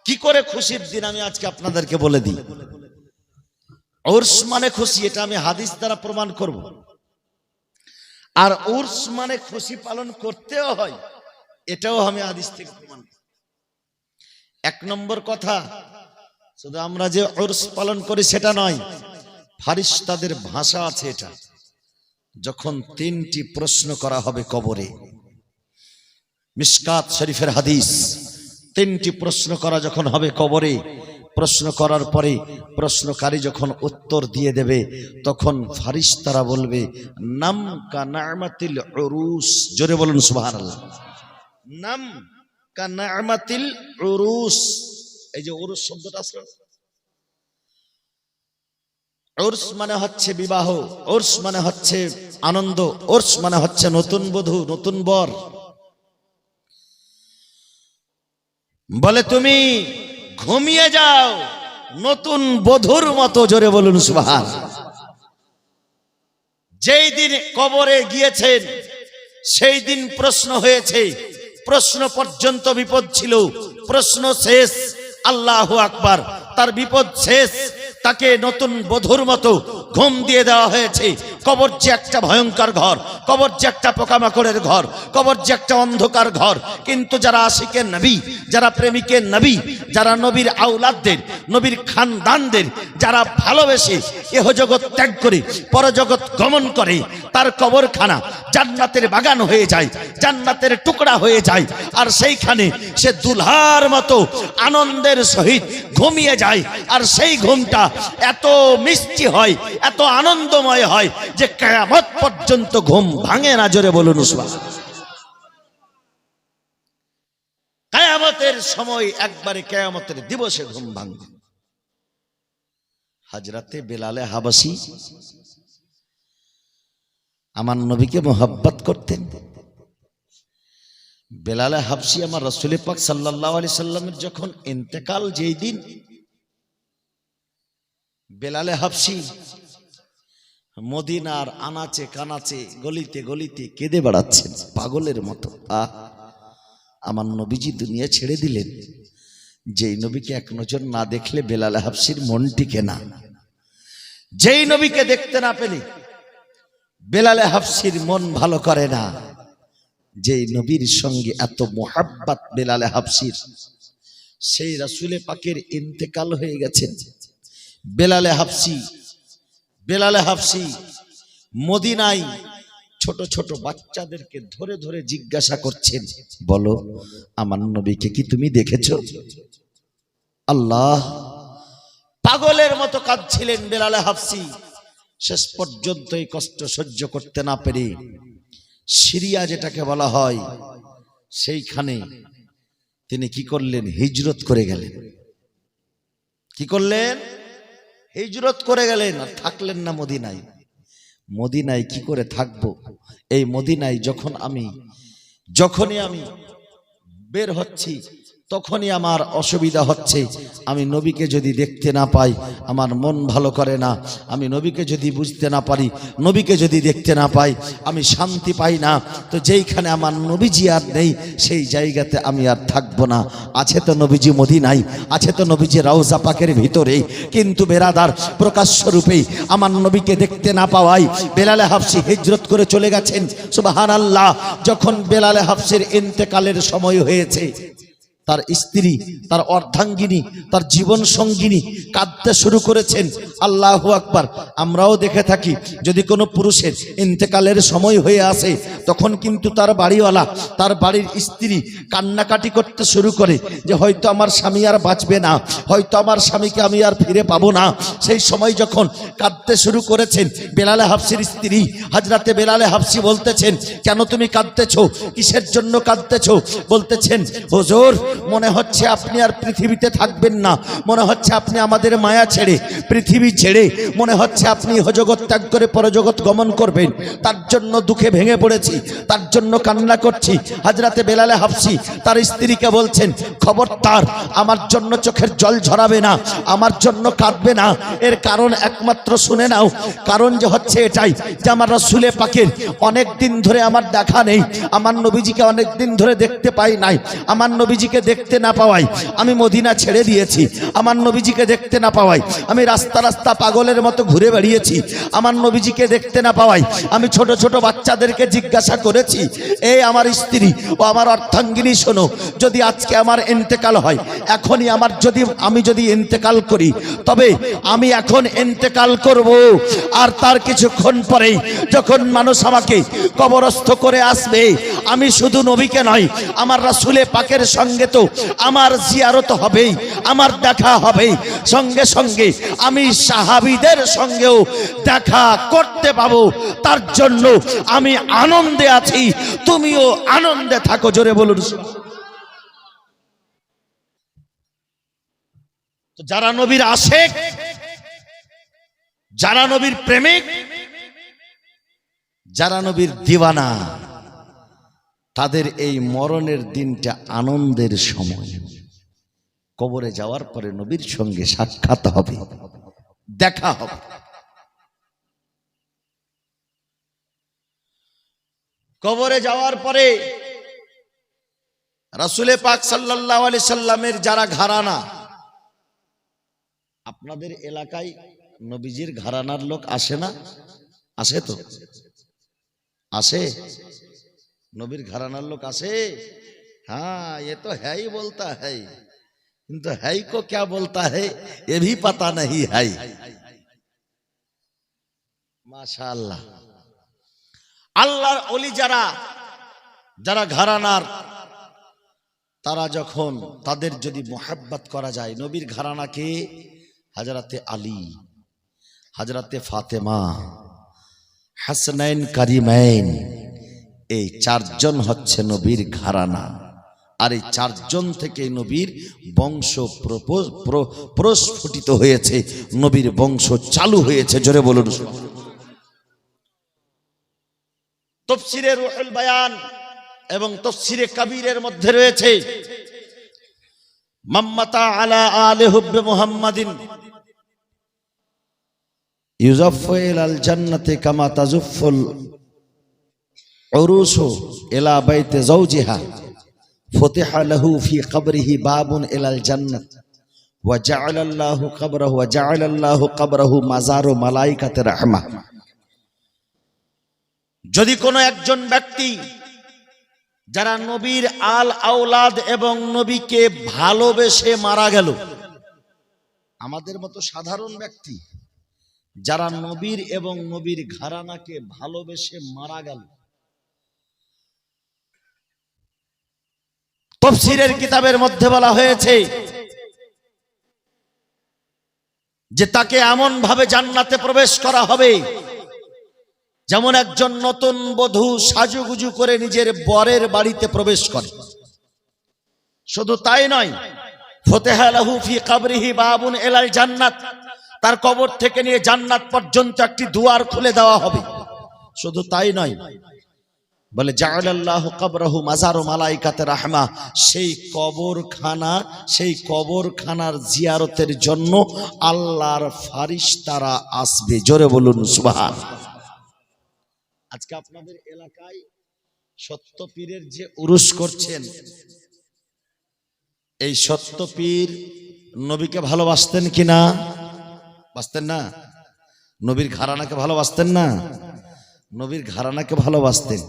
কি করে খুশির দিন আমি আজকে আপনাদেরকে বলে দিই। উর্স মানে খুশি, এটা আমি হাদিস দ্বারা প্রমাণ করব। আর উর্স মানে খুশি পালন করতেও হয়, এটাও আমি হাদিস থেকে প্রমাণ করব। এক নম্বর কথা, শুধু আমরা যে উর্স পালন করি সেটা নয়, ফারিস্তাদের ভাষা আছে এটা। যখন 3টি প্রশ্ন করা হবে কবরে, মিশকাত শরীফের হাদিস, 3টি প্রশ্ন করা যখন হবে কবরে, প্রশ্ন করার পরে প্রশ্নকারী যখন উত্তর দিয়ে দেবে, তখন ফারিস্তারা বলবে নাম কা নামাতিল উরুস। জোরে বলুন সুবহানাল্লাহ। নাম কা নামাতিল উরুস। এই যে উরুস শব্দটা আছে, উর্স মানে হচ্ছে বিবাহ, উর্স মানে হচ্ছে আনন্দ, উর্স মানে হচ্ছে নতুন বধূ নতুন বর। বলে তুমি ঘুমিয়ে যাও নতুন বধূর মতো। জোরে বলুন সুবহানাল্লাহ। যেই দিন কবরে গিয়েছেন সেই দিন প্রশ্ন হয়েছে, প্রশ্ন পর্যন্ত বিপদ ছিল, প্রশ্ন শেষ, আল্লাহু আকবার, তার বিপদ শেষ, তাকে নতুন বধূর মতো ঘুম দিয়ে দেওয়া হয়েছে। কবর যে একটা ভয়ঙ্কর ঘর, কবর যে একটা পোকামাকড়ের ঘর, কবর যে একটা অন্ধকার ঘর। কিন্তু যারা আশিকের নবী, যারা প্রেমিকের নবী, যারা নবীর আওলাদদের, নবীর খানদানদের যারা ভালোবেসে ইহজগৎ ত্যাগ করে পরজগৎ গমন করে, তার কবরখানা জান্নাতের বাগান হয়ে যায়, জান্নাতের টুকরা হয়ে যায়। আর সেইখানে সে দুলহার মতো আনন্দের সহিত ঘুমিয়ে যায়। আর সেই ঘুমটা এত মিষ্টি হয়, এত আনন্দময় হয় যে কিয়ামত পর্যন্ত ঘুম ভাঙে না। জোরে বলুন সুবহানাল্লাহ। কিয়ামতের সময় একবারে কিয়ামতের দিবসে ঘুম ভাঙবে। হযরতে বেলালে হাবশী আমার নবীকে মোহাব্বত করতেন। বেলালে হাবশী আমার রাসূল পাক সাল্লাল্লাহু আলাইহি সাল্লামের যখন ইন্তেকাল, যেই দিন, বেলালে হাবশী মদিনার আনাচে কানাচে গলিতে গলিতে কেঁদে বেড়াচ্ছেন পাগলের মতো। আমার নবীজি দুনিয়া ছেড়ে দিলেন। যেই নবীকে এক নজর না দেখলে বেলালে হাবশীর মন টিকে না, যেই নবীকে দেখতে না পেলে বেলালে হাবশীর মন ভালো করে না, যেই নবীর সঙ্গে এত মোহাব্বত বেলালে হাবশীর, সেই রাসূল পাকের ইন্তেকাল হয়ে গেছেন। বেলালে হাবশী মদিনায় ছোট ছোট বাচ্চাদেরকে ধরে ধরে জিজ্ঞাসা করছেন, বলো আমার নবীকে কি তুমি দেখেছো? আল্লাহ, পাগলের মতো কাঁদছিলেন বেলালে হাবশী। শেষ পর্যন্ত এই কষ্ট সহ্য করতে না পেরে সিরিয়া যেটাকে বলা হয়, সেইখানে তিনি কি করলেন? হিজরত করে গেলেন। কি করলেন? হিজরত করে গেলেন। আর থাকলেন না মদিনায়। মদিনায় কি করে থাকবো? এই মদিনায় যখনই আমি বের হচ্ছি, তখনই আমার অসুবিধা হচ্ছে। আমি নবীকে যদি দেখতে না পাই আমার মন ভালো করে না। আমি নবীকে যদি বুঝতে না পারি, নবীকে যদি দেখতে না পাই, আমি শান্তি পাই না। তো যেইখানে আমার নবীজি আর নেই, সেই জায়গাতে আমি আর থাকবো না। আছে তো নবীজি মদিনায়, আছে তো নবীজি রওজা পাকের ভিতরে, কিন্তু বেরাদার প্রকাশ্য রূপেই আমার নবীকে দেখতে না পাওয়ায় বেলালে হাবশী হিজরত করে চলে গেছেন। সুবহানাল্লাহ। যখন বেলালে হাবশীর ইন্তেকালের সময় হয়েছে, তার স্ত্রী, তার অর্ধাঙ্গিনী, তার জীবন সঙ্গিনী কাঁদতে শুরু করেছেন। আল্লাহু আকবার। আমরাও দেখে থাকি, যদি কোনো পুরুষের ইন্তেকালের সময় হয়ে আসে, তখন কিন্তু তার বাড়িওয়ালা, তার বাড়ির স্ত্রী কান্নাকাটি করতে শুরু করে যে হয়তো আমার স্বামী আর বাঁচবে না, হয়তো আমার স্বামীকে আমি আর ফিরে পাবো না। সেই সময় যখন কাঁদতে শুরু করেছেন বেলালে হাবশীর স্ত্রী হযরতে বেলালে হাবশী বলতেছেন, কেন তুমি কাঁদতেছো? কিসের জন্য কাঁদতেছো? বলতেছেন, হুজুর, মনে হচ্ছে আপনি আর পৃথিবীতে থাকবেন না, মনে হচ্ছে আপনি আমাদের মায়া ছেড়ে, পৃথিবী ছেড়ে, মনে হচ্ছে আপনি ইহজগৎ ত্যাগ করে পরজগৎ গমন করবেন। তার জন্য দুঃখে ভেঙে পড়েছি, তার জন্য কান্না করছি। হযরতে বেলালে হাবশী তার স্ত্রীকে বলছেন, খবরদার আমার জন্য চোখের জল ঝরাবে না, আমার জন্য কাঁদবে না। এর কারণ একমাত্র শুনে নাও। কারণ যে হচ্ছে এটাই যে আমার রাসূল পাকের অনেক দিন ধরে আমার দেখা নেই, আমার নবীজিকে অনেক দিন ধরে দেখতে পাই নাই। আমার নবীজিকে দেখতে না পাওয়ায় আমি মদিনা ছেড়ে দিয়েছি, আমার নবীজিকে দেখতে না পাওয়ায় আমি রাস্তা রাস্তা পাগলের মতো ঘুরে বেরিয়েছি, আমার নবীজিকে দেখতে না পাওয়ায় আমি ছোট ছোট বাচ্চাদেরকে জিজ্ঞাসা করেছি, এই আমার স্ত্রী ও আমার অর্ধাঙ্গিনী শোনো, যদি আজকে আমার ইন্তেকাল হয়, এখনই আমি যদি ইন্তেকাল করি, তবে আমি এখন ইন্তেকাল করব, আর তার কিছুক্ষণ পরেই যখন মানুষ আমাকে কবরস্থ করে আসবে, আমি শুধু নবীকে নয়, আমার রাসূলে পাকের সঙ্গে তো আমার জিয়ারত হবেই, আমার দেখা হবেই, সঙ্গে সঙ্গে আমি সাহাবীদের সঙ্গেও দেখা করতে পাবো। তার জন্য আমি আনন্দে আছি, তুমিও আনন্দে থাকো। জোরে বলুন। তো যারা নবীর আশেক, যারা নবীর প্রেমিক, যারা নবীর দিওয়ানা, তাদের এই মরণের দিনটা আনন্দের সময়। কবরে যাওয়ার পরে নবীর সঙ্গে সাক্ষাৎ হবে, দেখা হবে। কবরে যাওয়ার পরে রাসূলে পাক সাল্লাল্লাহু আলাইহি সাল্লামের যারা ঘরানা, আপনাদের এলাকায় নবীজির ঘরানার লোক আসে না? আসে তো? আসে? নবীর ঘরানার লোক আসে? हाँ, ये तो है ही बोलता है, किंतु है को क्या बोलता है ये भी पता नहीं है। माशाअल्लाह। আল্লাহর ওলি যারা যারা ঘরানার, তারা যখন তাদের যদি মোহাব্বত করা যায়, নবীর ঘরানাকে হযরতে আলী, হযরতে ফাতেমা, হাসনাইন কারিমাইন, এই চারজন হচ্ছে নবীর ঘরানা। আর এই চারজন থেকে নবীর বংশ প্রস্ফুটিত হয়েছে, নবীর বংশ চালু হয়েছে। জোরে বলুন। তাফসীরে রুহুল বায়ান এবং তাফসীরে কবীরের মধ্যে রয়েছে, মাম্মাতা আলা আলি হুব্বে মুহাম্মাদিন ইউজাফফু ইলাল জান্নাতি কামা তাজুফুল উরুসু ইলা বাইতি যাওজিহা ফুতিহা লাহু ফি কবরিহি বাবুন ইলাল জান্নাত ওয়া জাআলাল্লাহু কবরাহু মাজারু মালাইকাতির রাহমাহ। যদি কোনো একজন ব্যক্তি যারা নবীর আল আওলাদ এবং নবীকে ভালোবেসে মারা গেল, আমাদের মতো সাধারণ ব্যক্তি যারা নবীর এবং নবীর ঘরানাকে ভালোবেসে মারা গেল, তাফসীরের কিতাবের মধ্যে বলা হয়েছে যে তাকে এমন ভাবে জান্নাতে প্রবেশ করা হবে যেমন একজন নতুন বধূ সাজুগুজু করে নিজের বরের বাড়িতে প্রবেশ করে। শুধু তাই নয়, ফুতিহা লাহু ফি কবরিহি বাবুন ইলাল জান্নাত, তার কবর থেকে নিয়ে জান্নাত পর্যন্ত একটি দুয়ার খুলে দেওয়া হবে। শুধু তাই নয়, বলে জাআলাল্লাহু কবরাহু মাজারু মালাইকাতির রাহমাহ, সেই কবরখানার জিয়ারতের জন্য আল্লাহর ফারিস্তারা আসবে। জোরে বলুন সুবহানাল্লাহ। আজকে আপনাদের এলাকায় সত্য পীরের যে উরুস করছেন, এই সত্য পীর নবীকে ভালোবাসতেন কিনা? বাসতেন না? নবীর ঘরানাকে ভালোবাসতেন না? নবীর ঘরানাকে ভালোবাসতেন,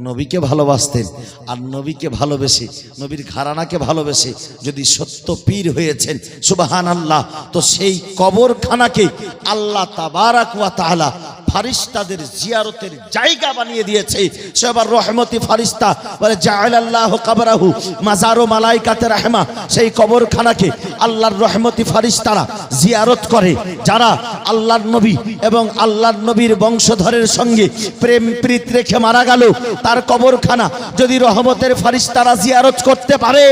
নবীকে ভালোবাসতেন। আর নবীকে ভালোবেসে, নবীর ঘরানাকে ভালোবেসে যদি সত্য পীর হয়েছেন, সুবহানাল্লাহ, তো সেই কবরখানাকে আল্লাহ তাবারাক ওয়া তাআলা ফারিস্তাদের জিয়ারতের জায়গা বানিয়ে দিয়েছে। সেবার রহমতি ফারিস্তা বলে জাআলাল্লাহু কবরাহু মাজারু মালাইকাতির রাহমাহ, সেই কবরখানাকে আল্লাহর রহমতি ফারিস্তারা জিয়ারত করে। যারা আল্লাহর নবী এবং আল্লাহর নবীর বংশধরের সঙ্গে প্রেম প্রীত রেখে মারা গেল, তার কবরখানা যদি রহমতের ফারিস্তারা জিয়ারত করতে পারে,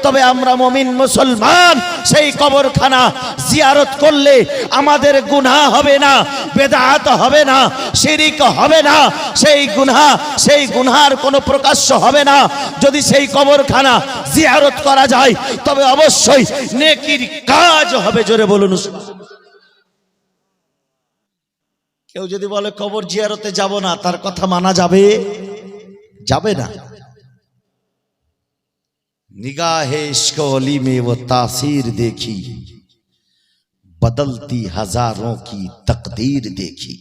তবে আমরা মুমিন মুসলমান সেই কবরখানা জিয়ারত করলে আমাদের গুনাহ হবে না, বেদাত হবে না, শিরিক হবে না, সেই গুনার কোনো প্রকাশ্য হবে না। যদি সেই কবরখানা জিয়ারত করা যায় তবে অবশ্যই নেকির কাজ হবে। জোরে বলুন। কেউ যদি বলে কবর জিয়ারতে যাব না, তার কথা মানা যাবে? যাবে না। निगाहे इश्क वली में वो तासीर देखी, बदलती हजारों की तकदीर देखी,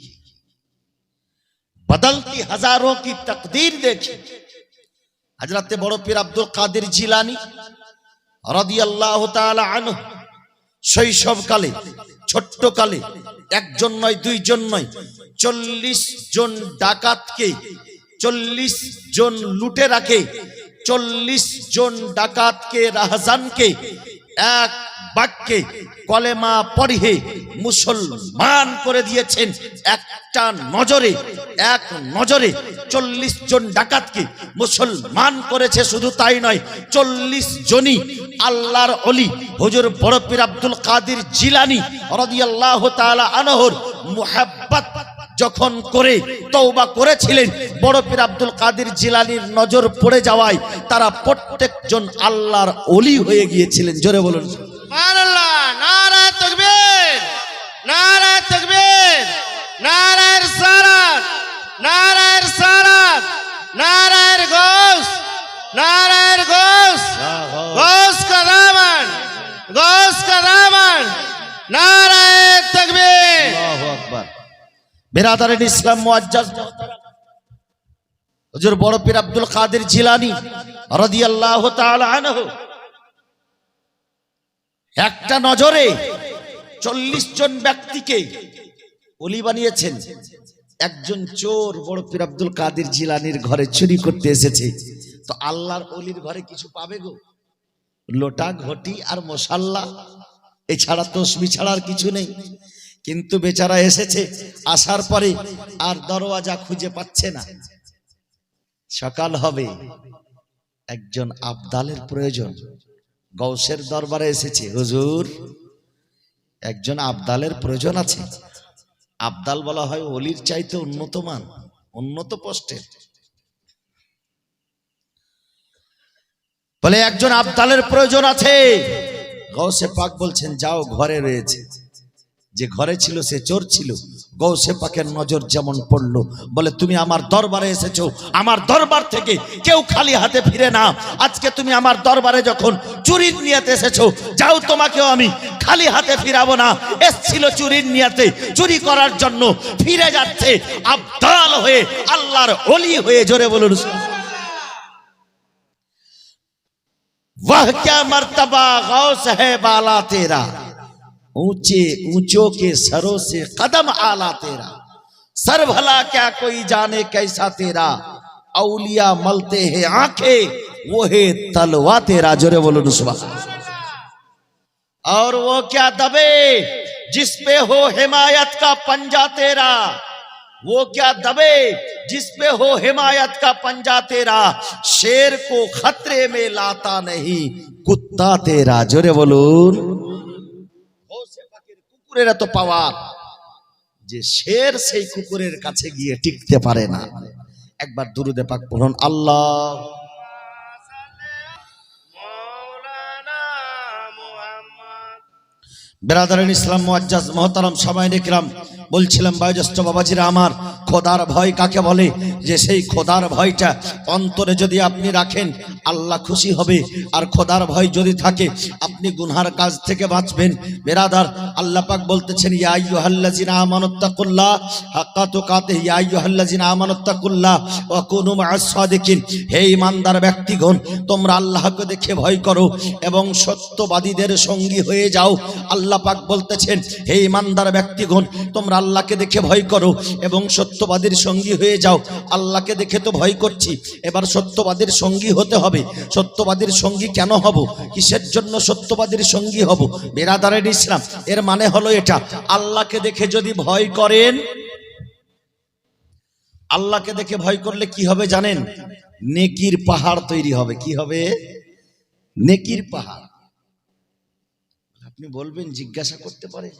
बदलती हजारों की तकदीर देखी। हजरत बड़ पीर अब्दुल कादिर जिलानी রাদিয়াল্লাহু তাআলা আনহু শৈশবকালে ছোট্টকালে একজন নয় দুইজন নয় 40 জন ডাকাতকে 40 জন লুটেরাকে 40 জন ডাকাতকে রাহজানকে এক বাক্যে কলেমা পড়িয়ে মুসলমান করে দিয়েছেন। একটা নজরে এক নজরে 40 জন ডাকাতকে মুসলমান করেছে। শুধু তাই নয়, 40 জনই আল্লাহর ওলি হুজুর বড় পীর আব্দুল কাদির জিলানী রাদিয়াল্লাহু তাআলা আনহুর মুহাব্বত যখন করে তওবা করেছিলেন, বড় পীর আব্দুল কাদির জিলানীর নজর পড়ে যাওয়ায় তারা প্রত্যেকজন আল্লাহর ওলি হয়ে গিয়েছিলেন। জোরে বলুন সুবহানাল্লাহ। নারায়ে তাকবীর, নারায়ে তাকবীর, নারায়ে রিসালাত, নারায়ে রিসালাত, নারায়ে গৌস, নারায়ে গৌস, গৌস কা দামন, গৌস কা দামন, নারায়ে তাকবীর। আল্লাহু আকবার। বিরাদারিন ইসলাম মুআজ্জাজ হুজুর বড় পীর আব্দুল কাদির জিলানী রাদিয়াল্লাহু তাআলা আনহু একটা নজরে 40 জন ব্যক্তিকে ওলি বানিয়েছেন। একজন চোর বড় পীর আব্দুল কাদির জিলানীর ঘরে চুরি করতে এসেছে, তো আল্লাহর ওলির ঘরে কিছু পাবে গো? লোটা ঘটি আর মশাল্লা, এছাড়া তসবিহ ছাড়া আর কিছু নেই। কিন্তু বেচারা এসেছে, আসার পরে আর দরওয়াজা খুঁজে পাচ্ছে না। সকাল হবে, একজন আবদালের প্রয়োজন। গৌসের দরবারে এসেছে, হুজুর একজন আবদালের প্রয়োজন আছে। আবদাল বলা হয় ওলির চাইতে উন্নত মান, উন্নত পোস্টের। বলে একজন আবদালের প্রয়োজন আছে। গৌসে পাক বলছেন যাও, ঘরে রয়েছে। যে ঘরে ছিল সে চোর ছিল। গৌসে পাকের নজর যেমন পড়লো, বলে তুমি আমার দরবারে এসেছো, আমার দরবার থেকে কেউ খালি হাতে ফিরে না। আজকে তুমি আমার দরবারে যখন চুরির নিয়তে এসেছো, যাও তোমাকেও আমি খালি হাতে ফিরাবো না। এসছিল চুরির নিয়তে, চুরি করার জন্য ফিরে যাচ্ছে আবদাল হয়ে, আল্লাহর ওলি হয়ে। জোরে বলুন वाह क्या मर्तबा गौस है बाला तेरा, ऊंचे ऊंचों के सरों से कदम आला तेरा, सर भला क्या कोई जाने कैसा तेरा, औलिया मलते हैं आंखें वो है तलवा तेरा। जोरे बोलो सुभान। और वो क्या दबे जिस पे हो हिमायत का पंजा तेरा, वो क्या दबे जिस पे हो हिमायत का पंजा तेरा, शेर को खतरे में लाता नहीं कुत्ता तेरा। जोरे बोलून। কুকুরের এত পাওয়ার যে শের সেই কুকুরের কাছে গিয়ে টিকতে পারে না। একবার দুরুদে পাক পড়ুন আল্লাহ। বেরাদারিন ইসলাম মুআজ্জাজ মুহতারাম সামাইনে কিরাম, বলছিলাম বয়োজ্যেষ্ঠ বাবাজিরা আমার, খোদার ভয় কাকে বলে? যে সেই খোদার ভয়টা অন্তরে যদি আপনি রাখেন, আল্লাহ খুশি হবে। আর খোদার ভয় যদি থাকে, আপনি গুনহার কাজ থেকে বাঁচবেন। বেরাদার, আল্লাহ পাক বলতেছেন ইয়া আইয়ুহাল্লাযিনা আমানুত্তাকুল্লাহ হাক্কা তুকাতিহি, ইয়া আইয়ুহাল্লাযিনা আমানুত্তাকুল্লাহ ওয়া কুনু মা'আস সাদিকিন। হে ঈমানদার ব্যক্তিগণ, তোমরা আল্লাহকে দেখে ভয় করো এবং সত্যবাদীদের সঙ্গী হয়ে যাও। আল্লাহ পাক বলতেছেন হে ঈমানদার ব্যক্তিগণ, তোমরা আল্লাহকে দেখে ভয় করো এবং সত্যবাদীর সঙ্গী হয়ে যাও। আল্লাহকে দেখে তো ভয় করছি, এবার সত্যবাদীর সঙ্গী হতে হবে। সত্যবাদীর সঙ্গী কেন হব? কিসের জন্য সত্যবাদীর সঙ্গী হব? বেরাদারের ইসলাম, এর মানে হলো এটা, আল্লাহকে দেখে যদি ভয় করেন, আল্লাহকে দেখে ভয় করলে কি হবে জানেন? নেকির পাহাড় তৈরি হবে। কি হবে? নেকির পাহাড়। আপনি বলবেন, জিজ্ঞাসা করতে পারে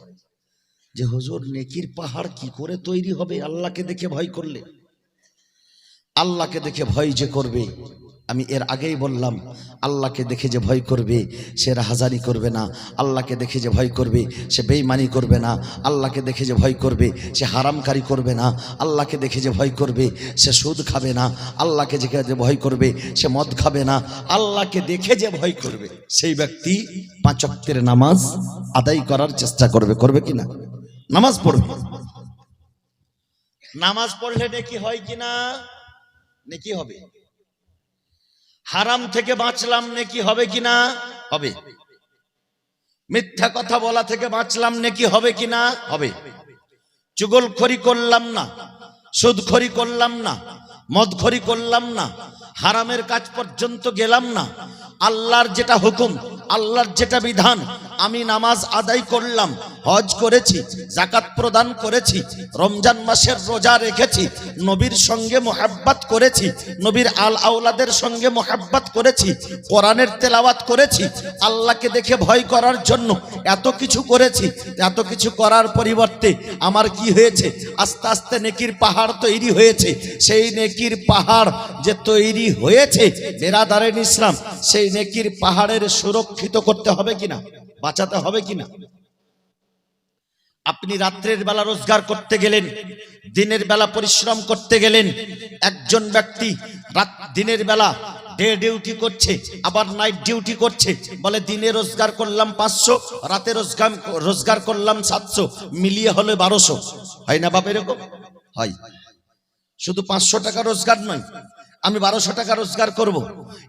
যে হুজুর নেকির পাহাড় কি করে তৈরি হবে আল্লাহকে দেখে ভয় করলে? আল্লাহকে দেখে ভয় যে করবে, আমি এর আগেই বললাম, আল্লাহকে দেখে যে ভয় করবে সে রাহাজানি করবে না, আল্লাহকে দেখে যে ভয় করবে সে বেঈমানি করবে না, আল্লাহকে দেখে যে ভয় করবে সে হারামকারী করবে না, আল্লাহকে দেখে যে ভয় করবে সে সুদ খাবে না, আল্লাহকে দেখে যে ভয় করবে সে মদ খাবে না, আল্লাহকে দেখে যে ভয় করবে সেই ব্যক্তি 5 ওয়াক্তের নামাজ আদায় করার চেষ্টা করবে। করবে কি না? নামাজ পড়বে। নামাজ পড়লে নেকি হয় কিনা? নেকি হবে। হারাম থেকে বাঁচলাম, নেকি হবে কিনা? হবে। মিথ্যা কথা বলা থেকে বাঁচলাম, নেকি হবে কিনা? হবে। চুগলখড়ি করলাম না, সুদখড়ি করলাম না, মদখড়ি করলাম না, হারামের কাজ পর্যন্ত গেলাম না, আল্লাহর যেটা হুকুম, আল্লাহর যেটা বিধান, আমি নামাজ আদায় করলাম, হজ করেছি, যাকাত প্রদান করেছি, রমজান মাসের রোজা রেখেছি, নবীর সঙ্গে মোহাব্বত করেছি, নবীর আল আওলাদের সঙ্গে মোহাব্বত করেছি, কোরআনের তেলাওয়াত করেছি, আল্লাহকে দেখে ভয় করার জন্য এত কিছু করেছি। এত কিছু করার পরিবর্তে আমার কি হয়েছে? আস্তে আস্তে নেকির পাহাড় তৈরি হয়েছে। সেই নেকির পাহাড় যে তৈরি হয়েছে বেরাদারেন ইসলাম, সেই নেকির পাহাড়ের সুরক্ষিত করতে হবে কিনা? বাঁচাতে হবে কিনা? আপনি রাত্রের বেলা রোজগার করতে গেলেন, দিনের বেলা পরিশ্রম করতে গেলেন। একজন ব্যক্তি দিনের বেলা ডে ডিউটি করছে, আবার নাইট ডিউটি করছে, বলে দিনে রোজগার করলাম 500, রাতে রোজগার করলাম 700, মিলিয়ে হলে 1200। হয় না বাপ? এরকম হয়। শুধু 500 টাকা রোজগার নয়, আমি 1200 টাকা রোজগার করব।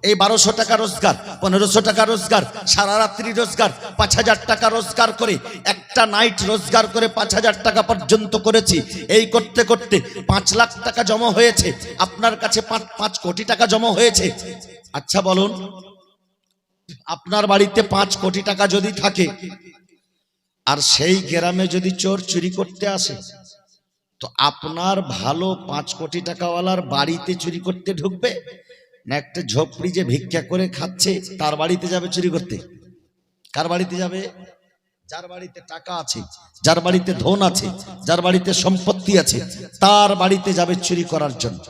এই 1200 টাকা রোজগার, 1500 টাকা রোজগার, সারা রাত্রি রোজগার, 5000 টাকা রোজগার করে, একটা নাইট রোজগার করে 5000 টাকা পর্যন্ত করেছি। এই করতে করতে 5 লাখ টাকা জমা হয়েছে। আপনার কাছে 5 কোটি টাকা জমা হয়েছে। আচ্ছা বলুন, আপনার বাড়িতে 5 কোটি টাকা যদি থাকে, আর সেই গ্রামে যদি চোর চুরি করতে আসে, তো আপনার ভালো 5 কোটি টাকাওয়ালার বাড়িতে চুরি করতে ঢুকবে, না একটা ঝোপড়ি যে ভিক্ষা করে খাচ্ছে তার বাড়িতে যাবে চুরি করতে? কার বাড়িতে যাবে? যার বাড়িতে টাকা আছে, যার বাড়িতে ধন আছে, যার বাড়িতে সম্পত্তি আছে, তার বাড়িতে যাবে চুরি করার জন্য।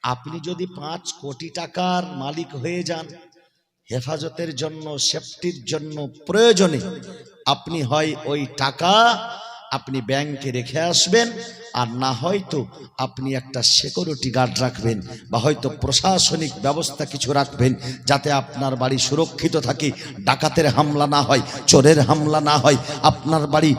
আপনি যদি 5 কোটি টাকার মালিক হয়ে যান, হেফাজতের জন্য, সেফটির জন্য প্রয়োজনে আপনি হয় ওই টাকা আপনি ব্যাংকে রেখে আসবেন, আর না হয়তো আপনি একটা সিকিউরিটি গার্ড রাখবেন, বা হয়তো প্রশাসনিক ব্যবস্থা কিছু রাখবেন, যাতে আপনার বাড়ি সুরক্ষিত থাকে, ডাকাতের হামলা না হয়, চোরের হামলা না হয়, আপনার বাড়ি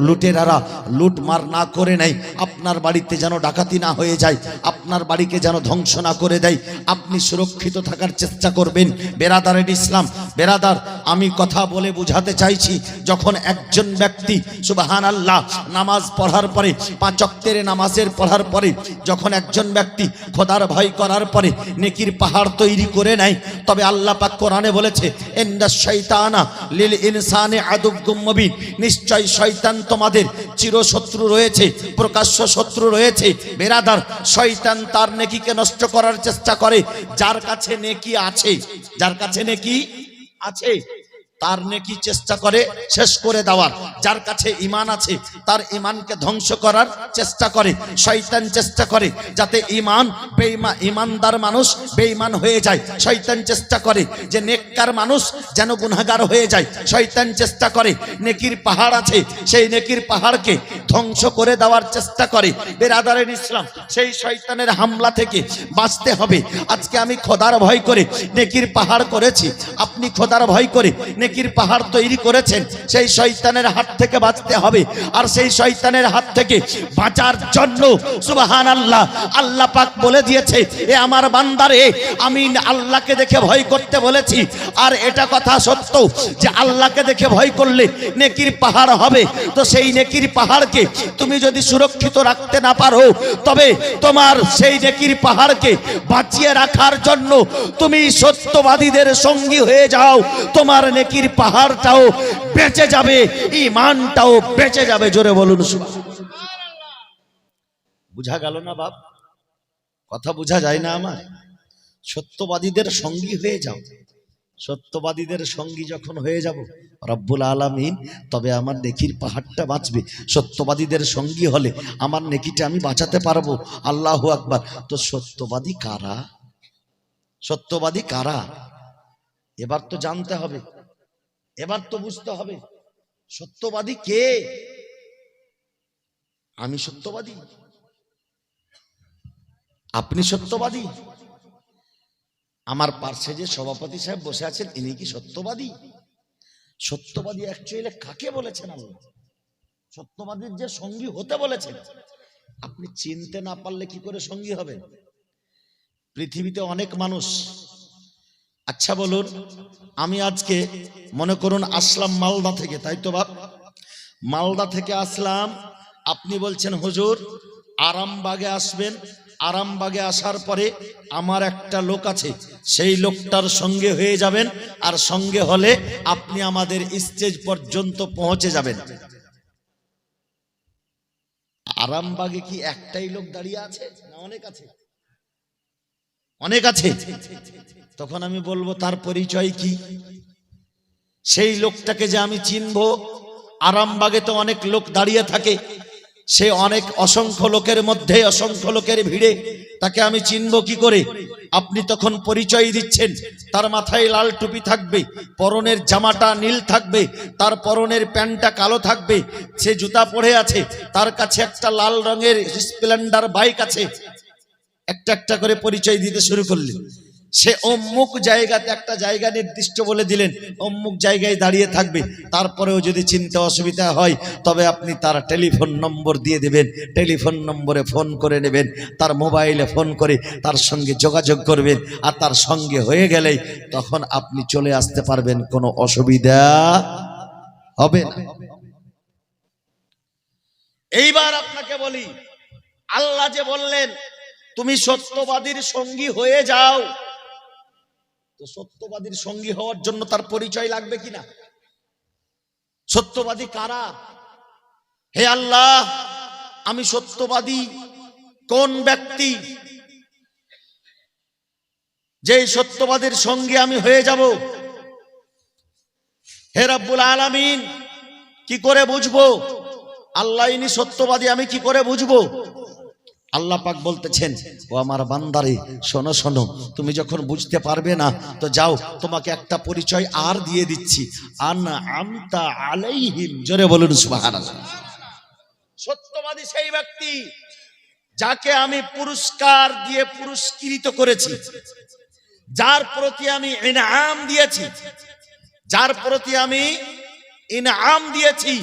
লুটেরারা লুটমার না করে নেয়, আপনার বাড়িতে যেন ডাকাতি না হয়ে যায়, আপনার বাড়িকে যেন ধ্বংস না করে দেয়। আপনি সুরক্ষিত থাকার চেষ্টা করবেন। বেরাদারের ইসলাম, বেরাদার, আমি কথা বলে বুঝাতে চাইছি, যখন একজন ব্যক্তি সুবহানাল্লাহ নামাজ পড়ার পরে, 5 ওয়াক্তের নামাজের পড়ার পরে, যখন একজন ব্যক্তি খোদার ভয় করার পরে নেকির পাহাড় তৈরি করে নেয়, তবে আল্লাহ পাক কোরআনে বলেছে, ইন্নাশ শাইতানা লিল ইনসানি আদুউম মুবিন, নিশ্চয় শয়তান তোমাদের চিরশত্রু রয়েছে, প্রকাশ্য শত্রু রয়েছে। বেরাদার, শয়তান তার নেকিকে নষ্ট করার চেষ্টা করে। যার কাছে নেকি আছে, যার কাছে নেকি আছে, তার নেকি চেষ্টা করে শেষ করে দেওয়ার। যার কাছে ঈমান আছে, তার ঈমানকে ধ্বংস করার চেষ্টা করে। শয়তান চেষ্টা করে যাতে ঈমানদার মানুষ বেঈমান হয়ে যায়। শয়তান চেষ্টা করে যে নেককার মানুষ যেন গুনাহগার হয়ে যায়। শয়তান চেষ্টা করে, নেকির পাহাড় আছে, সেই নেকির পাহাড়কে ধ্বংস করে দেওয়ার চেষ্টা করে। বেরাদারের ইসলাম, সেই শয়তানের হামলা থেকে বাঁচতে হবে। আজকে আমি খোদার ভয় করে নেকির পাহাড় করেছি, আপনি খোদার ভয় করে নেকির পাহাড় তৈরি করেছেন, সেই শয়তানের হাত থেকে বাঁচতে হবে। আর সেই শয়তানের হাত থেকে বাঁচার জন্য সুবহানাল্লাহ, আল্লাহ পাক বলে দিয়েছে, এ আমার বান্দারে, আমি আল্লাহকে দেখে ভয় করতে বলেছি। আর এটা কথা সত্য যে আল্লাহকে দেখে ভয় করলে নেকির পাহাড় হবে। তো সেই নেকির পাহাড়কে তুমি যদি সুরক্ষিত রাখতে না পারো, তবে তোমার সেই নেকির পাহাড়কে বাঁচিয়ে রাখার জন্য তুমি সত্যবাদীদের সঙ্গী হয়ে যাও। তোমার নেকির পাহাড়টাও বেঁচে যাবে, ঈমানটাও বেঁচে যাবে। জোরে বলুন সুবহানাল্লাহ। বুঝা গেল না বাপ? কথা বুঝা যায় না আমার? সত্যবাদীদের সঙ্গী হয়ে যাও। সত্যবাদীদের সঙ্গী যখন হয়ে যাব রব্বুল আলামিন, তবে আমার নেকির পাহাড়টা বাঁচবে। সত্যবাদীদের সঙ্গী হলে আমার নেকিটা আমি বাঁচাতে পারবো। আল্লাহু আকবার। তো সত্যবাদী কারা? সত্যবাদী কারা? এবার তো জানতে হবে, এবার তো বুঝতে হবে সত্যবাদী কে। আমি সত্যবাদী? আপনি সত্যবাদী? আমার পার্শ্বে যে সভাপতি সাহেব বসে আছেন ইনি কি সত্যবাদী? সত্যবাদী অ্যাকচুয়ালি কাকে বলেছেন আল্লাহ? সত্যবাদীর যে সঙ্গী হতে বলেছেন, আপনি চিনতে না পারলে কি করে সঙ্গী হবেন? পৃথিবীতে অনেক মানুষ। আচ্ছা বলুন, আমি আজকে মনে করুন আসলাম মালদা থেকে, তাই তো বাপ? মালদা থেকে আসলাম, আপনি বলছেন হুজুর আরামবাগে আসবেন। আরামবাগে আসার পরে আমার একটা লোক আছে, সেই লোকটার সঙ্গে হয়ে যাবেন, আর সঙ্গে হলে আপনি আমাদের স্টেজ পর্যন্ত পৌঁছে যাবেন। আরামবাগে কি একটাই লোক দাঁড়িয়ে আছে না অনেক আছে? অনেক আছে। তখন আমি বলবো তার পরিচয় কি? সেই লোকটাকে যে আমি চিনবো, আরামবাগে তো অনেক লোক দাঁড়িয়ে থাকে, সে অনেক অসংখ্য লোকের মধ্যে অসংখ্য লোকের ভিড়ে তাকে আমি চিনবো কি করে? আপনি তখন পরিচয় দিচ্ছেন, তার মাথায় লাল টুপি থাকবে, পরনের জামাটা নীল থাকবে, তার পরনের প্যান্টটা কালো থাকবে, সে জুতা পরে আছে, তার কাছে একটা লাল রঙের স্প্লেন্ডার বাইক আছে। একটা একটা করে পরিচয় দিতে শুরু করলেন। সে অমুক জায়গাতে একটা জায়গা নির্দিষ্ট বলে দিলেন, অমুক জায়গায় দাঁড়িয়ে থাকবে। তারপরেও যদি চিনতে অসুবিধা হয় তবে আপনি তার টেলিফোন নম্বর দিয়ে দেবেন, টেলিফোন নম্বরে ফোন করে নেবেন, তার মোবাইলে ফোন করে তার সঙ্গে যোগাযোগ করবেন, আর তার সঙ্গে হয়ে গেলেই তখন আপনি চলে আসতে পারবেন, কোনো অসুবিধা হবে না। এইবার আপনাকে বলি, আল্লাহ যে বললেন তুমি সত্যবাদীর সঙ্গী হয়ে যাও, তো সত্যবাদীর সঙ্গী হওয়ার জন্য তার পরিচয় লাগবে কিনা? সত্যবাদী কারা? হে আল্লাহ, আমি সত্যবাদী কোন ব্যক্তি? যে সত্যবাদীর সঙ্গে আমি হয়ে যাব, হে রব্বুল আলামিন কি করে বুঝবো আল্লাহ ইনি সত্যবাদী? আমি কি করে বুঝবো? আল্লাহ পাক বলতেছেন, ও আমার বান্দারে শোনো শোনো, তুমি যখন বুঝতে পারবে না তো যাও, তোমাকে একটা পরিচয় আর দিয়ে দিচ্ছি, আনআমতা আলাইহিম। জোরে বলুন সুবহানাল্লাহ। সত্যবাদী সেই ব্যক্তি যাকে আমি পুরস্কার দিয়ে পুরস্কৃত করেছি, যার প্রতি আমি ইনাম দিয়েছি, যার প্রতি আমি ইনাম দিয়েছি,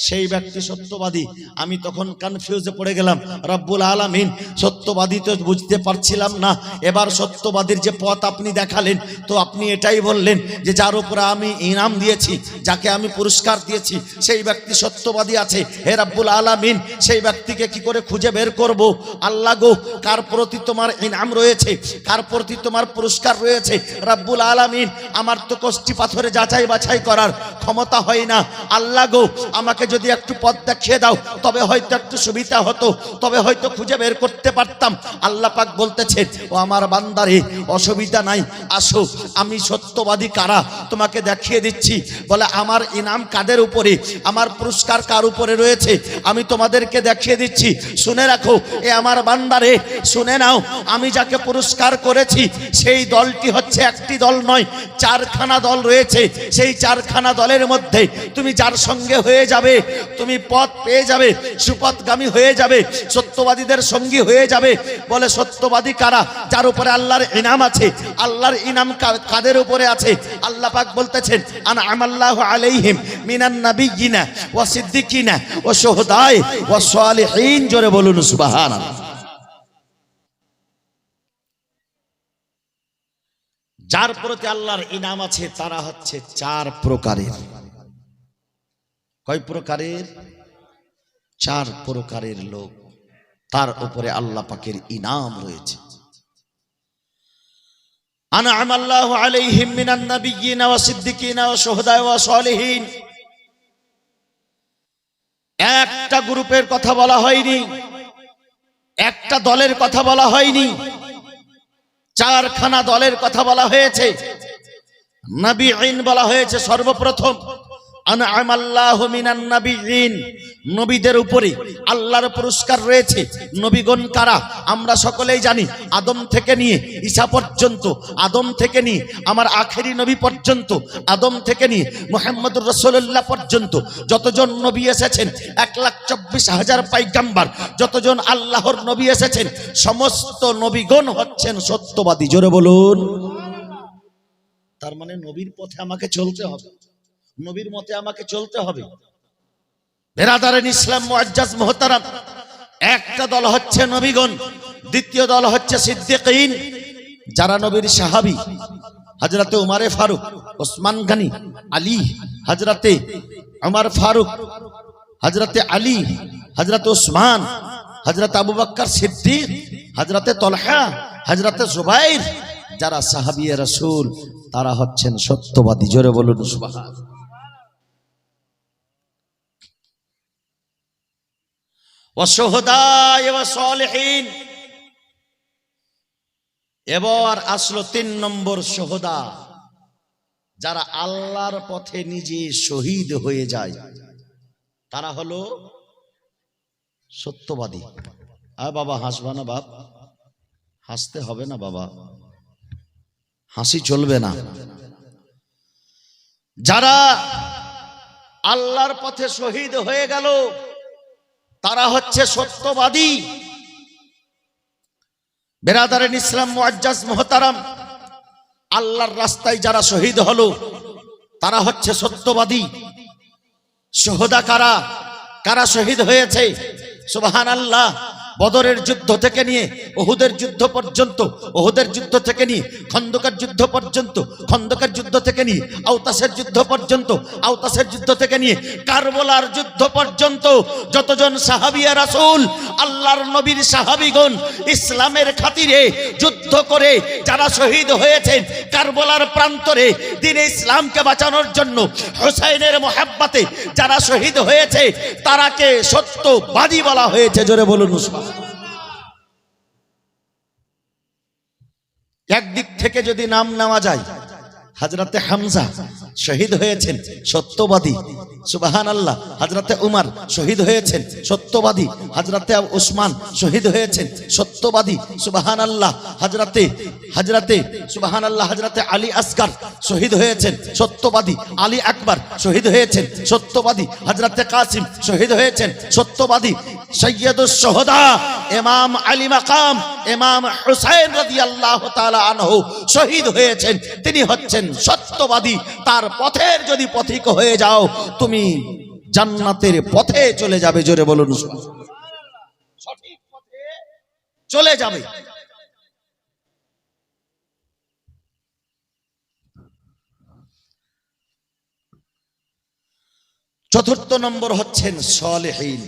সেই ব্যক্তি সত্যবাদী। আমি তখন কনফিউজে পড়ে গেলাম, রব্বুল আলামিন সত্যবাদী তো বুঝতে পারছিলাম না। এবার সত্যবাদীর যে পথ আপনি দেখালেন, তো আপনি এটাই বললেন যে যার উপরে আমি ইনাম দিয়েছি, যাকে আমি পুরস্কার দিয়েছি, সেই ব্যক্তি সত্যবাদী আছে। হে রব্বুল আলামিন, সেই ব্যক্তিকে কি করে খুঁজে বের করব? আল্লাহ গো, কার প্রতি তোমার ইনাম রয়েছে, কার প্রতি তোমার পুরস্কার রয়েছে? রব্বুল আলামিন, আমার তো কষ্টি পাথরে যাচাই বাছাই করার ক্ষমতা হয় না। আল্লাহ গো, আমাকে যদি একটু পথ দেখিয়ে দাও তবে হয়তো একটু সুবিধা হতো, তবে হয়তো খুঁজে বের করতে পারতাম। আল্লাহ পাক বলতেছেন, ও আমার বান্দারে অসুবিধা নাই, আসো, আমি সত্যবাদী কারা তোমাকে দেখিয়ে দিচ্ছি। বলে আমার ইনাম কাদের উপরে, আমার পুরস্কার কার উপরে রয়েছে আমি তোমাদেরকে দেখিয়ে দিচ্ছি। শুনে রাখো এ আমার বান্দারে, শুনে নাও, আমি যাকে পুরস্কার করেছি সেই দলটি হচ্ছে একটি দল নয়, চারখানা দল রয়েছে। সেই চারখানা দলের মধ্যে তুমি যার সঙ্গে হয়ে যাবে তুমি পথ পেয়ে যাবে, সুপথগামী হয়ে যাবে, সত্যবাদীদের সঙ্গী হয়ে যাবে। বলে সত্যবাদী কারা? যার উপরে আল্লাহর ইনাম আছে। আল্লাহর ইনাম কাদের উপরে আছে? আল্লাহ পাক বলতেছেন, আনআমাল্লাহু আলাইহিম মিনান নাবিয়্যিনা ওয়া সিদ্দিকিনা ওয়া শুহাদায়ে ওয়া সালিহিন। জোরে বলুন সুবহানাল্লাহ। যার প্রতি আল্লাহর ইনাম আছে তারা হচ্ছে চার প্রকারের। কয় প্রকারের? চার প্রকারের লোক, তার উপরে আল্লাহ পাকের ইনাম রয়েছে। আনআমাল্লাহু আলাইহিম মিনান নাবিয়্যিনা ওয়া সিদ্দিকিনা ওয়া শুহাদায়ে ওয়া সালিহিন। একটা গ্রুপের কথা বলা হয়নি, একটা দলের কথা বলা হয়নি, চারখানা দলের কথা বলা হয়েছে। নবীন বলা হয়েছে সর্বপ্রথম, আনআমাল্লাহু মিনান নাবিয়্যিন, নবীদের উপরে আল্লাহর পুরস্কার রয়েছে। নবীগণ কারা? আমরা সকলেই জানি। আদম থেকে নিয়ে ঈসা পর্যন্ত, আদম থেকে নিয়ে আমার আখেরি নবী পর্যন্ত, আদম থেকে নিয়ে মুহাম্মদুর রাসূলুল্লাহ পর্যন্ত যতজন নবী এসেছেন, 1,24,000 পয়গম্বর, যতজন আল্লাহর নবী এসেছেন, সমস্ত নবীগণ হচ্ছেন সত্যবাদী। জোরে বলুন। তার মানে নবীর পথে আমাকে চলতে হবে, নবীর মতে আমাকে চলতে হবে। বেরাদারান ইসলাম মুআজ্জাজ মুহতারাম, একটা দল হচ্ছে নবীগণ, দ্বিতীয় দল হচ্ছে সিদ্দিকীন, যারা নবীর সাহাবী। হযরতে উমারে ফারুক, ওসমান গনি, আলী, হযরতে উমর ফারুক, হযরতে আলী, হযরতে ওসমান, হযরত আবু বকর সিদ্দিক, হযরতে তলহা, হযরতে জুবাইর, যারা সাহাবী রাসূল, তারা হচ্ছেন সত্যবাদী। জোরে বলুন সুবহান। ওয়াশুহাদায়ে ওয়াসালিহিন, এবার আসলো 3 নম্বর শুহাদা, যারা আল্লাহর পথে নিজে শহীদ হয়ে যায়, তারা হলো সত্যবাদী। বাবা হাসবা না বাপ, হাসতে হবে না বাবা, হাসি চলবে না। যারা আল্লাহর পথে শহীদ হয়ে গেল, তারা হচ্ছে সত্যবাদী। বেরাদারান ইসলাম মুআজ্জাজ মুহতারাম, আল্লাহর রাস্তায় যারা শহীদ হলো, তারা হচ্ছে সত্যবাদী। শুহাদা কারা? কারা শহীদ হয়েছে? সুবহানাল্লাহ। বদরের যুদ্ধ থেকে নিয়ে উহুদের যুদ্ধ পর্যন্ত, উহুদের যুদ্ধ থেকে নিয়ে খন্দকের যুদ্ধ পর্যন্ত, খন্দকের যুদ্ধ থেকে নিয়ে আওতাসের যুদ্ধ পর্যন্ত, আওতাসের যুদ্ধ থেকে নিয়ে কারবালার যুদ্ধ পর্যন্ত যতজন সাহাবী রাসূল, আল্লাহর নবীর সাহাবীগণ, ইসলামের খাতিরে যুদ্ধ করে যারা শহীদ হয়েছেন কারবালার প্রান্তরে দ্বীনে ইসলামকে বাঁচানোর জন্য, হুসাইনের মুহাব্বতে যারা শহীদ হয়েছে, তারাকে সত্যবাদী বলা হয়েছে। জোরে বলুন। একদিক থেকে যদি নাম নেওয়া যায়, হযরতে হামজা শহীদ হয়েছেন, সত্যবাদী। সুবহানাল্লাহ। হযরতে উমর শহীদ হয়েছেন, সত্যবাদী। হযরতে ওসমান শহীদ হয়েছেন, সত্যবাদী। সুবহানাল্লাহ। হযরতে সুবহানাল্লাহ, হযরতে আলী আসগর শহীদ হয়েছেন, সত্যবাদী। আলী আকবর শহীদ হয়েছেন, সত্যবাদী। হযরতে কাসিম শহীদ হয়েছেন, সত্যবাদী। সৈয়দুশ শুহাদা ইমাম আলী মাকাম ইমাম হুসাইন রাদিয়াল্লাহু তাআলা আনহু শহীদ হয়েছেন, তিনি হচ্ছেন সত্যবাদী। তার পথের যদি পথিক হয়ে যাও, তুমি জান্নাতের পথে চলে যাবে। জোরে বলুন সুবহানাল্লাহ। সঠিক পথে চলে যাবে। চতুর্থ নম্বর হচ্ছেন সালেহীন,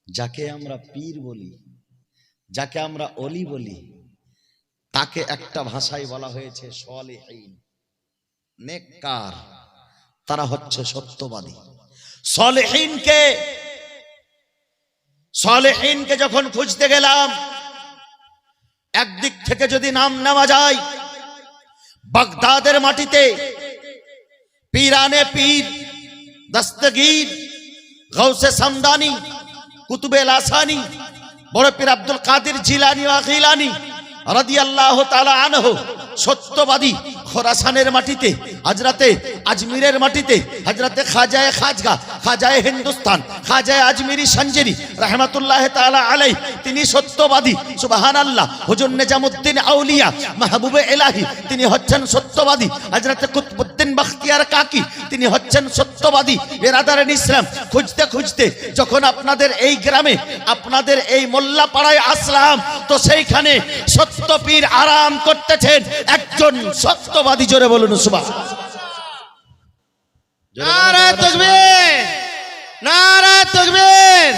যাকে আমরা পীর বলি, যাকে আমরা অলি বলি, তাকে একটা ভাষায় বলা হয়েছে সালেহীন, নেককার। তারা হচ্ছে সত্যবাদী। সালেহীনকে যখন খুঁজতে গেলাম, একদিক থেকে যদি নাম নেওয়া যায়, বাগদাদের মাটিতে পীরানে পীর, দস্তগীর, গৌসে সামদানি, কুতুবে লাসানি, বড় পীর আব্দুল কাদের জিলানী ওয়া গিলানী রাদিয়াল্লাহু তাআলা আনহু সত্যবাদী। খোরাসানের মাটিতে, হযরতে আজমিরের মাটিতে হযরতে খাজায়ে খাজগা, খাজায়ে হিন্দুস্তান, খাজায়ে আজমিরি সঞ্জরি রাহমাতুল্লাহ তাআলা আলাইহি, তিনি সত্যবাদী। সুবহানাল্লাহ। হুজুর নিজামউদ্দিন আউলিয়া মাহবুবে ইলাহি, তিনি হচ্ছেন সত্যবাদী। হযরতে কুতবুদ্দিন বখতিয়ার কাকি, তিনি হচ্ছেন সত্যবাদী। বেরাদারান ইসলাম, খুঁজতে খুঁজতে যখন আপনাদের এই গ্রামে, আপনাদের এই মোল্লাপাড়ায় আসলাম, তো সেইখানে সত্য পীর আরাম করতেছেন একজন সত্যবাদী। জোরে বলুন সুবহানাল্লাহ। নারে তাকবীর, নারে তাকবীর,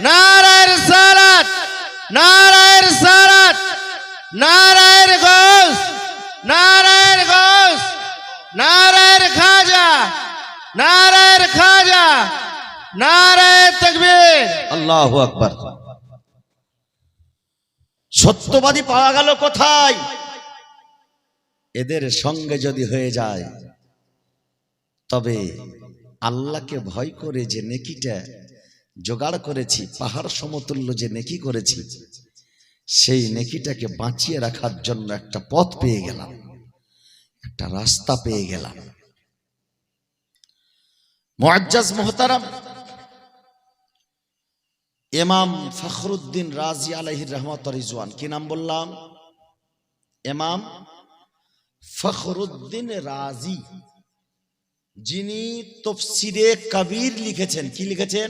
নারে রিসালাত, নারে রিসালাত, নারে গৌস, নারে গৌস, নারে খাজা, নারে খাজা, নারে তাকবীর। আল্লাহু আকবার। সত্যবাদী পাওয়া গেল কোথায়? এদের সঙ্গে যদি হয়ে যায়, তবে আল্লাহকে ভয় করে যে নেকিটা জোগাড় করেছি, পাহাড় সমতুল্য যে নেকি করেছি, সেই নেকিটাকে বাঁচিয়ে রাখার জন্য একটা পথ পেয়ে গেলাম, একটা রাস্তা পেয়ে গেলাম। মুআজ্জাজ মুহতারাম, ইমাম ফখরুদ্দিন রাজি আলাইহির রহমত ওয়া রিজওয়ান, কি নাম বললাম? ইমাম ফখরুদ্দিন রাজি, যিনি তফসিরে কবির লিখেছেন। কি লিখেছেন?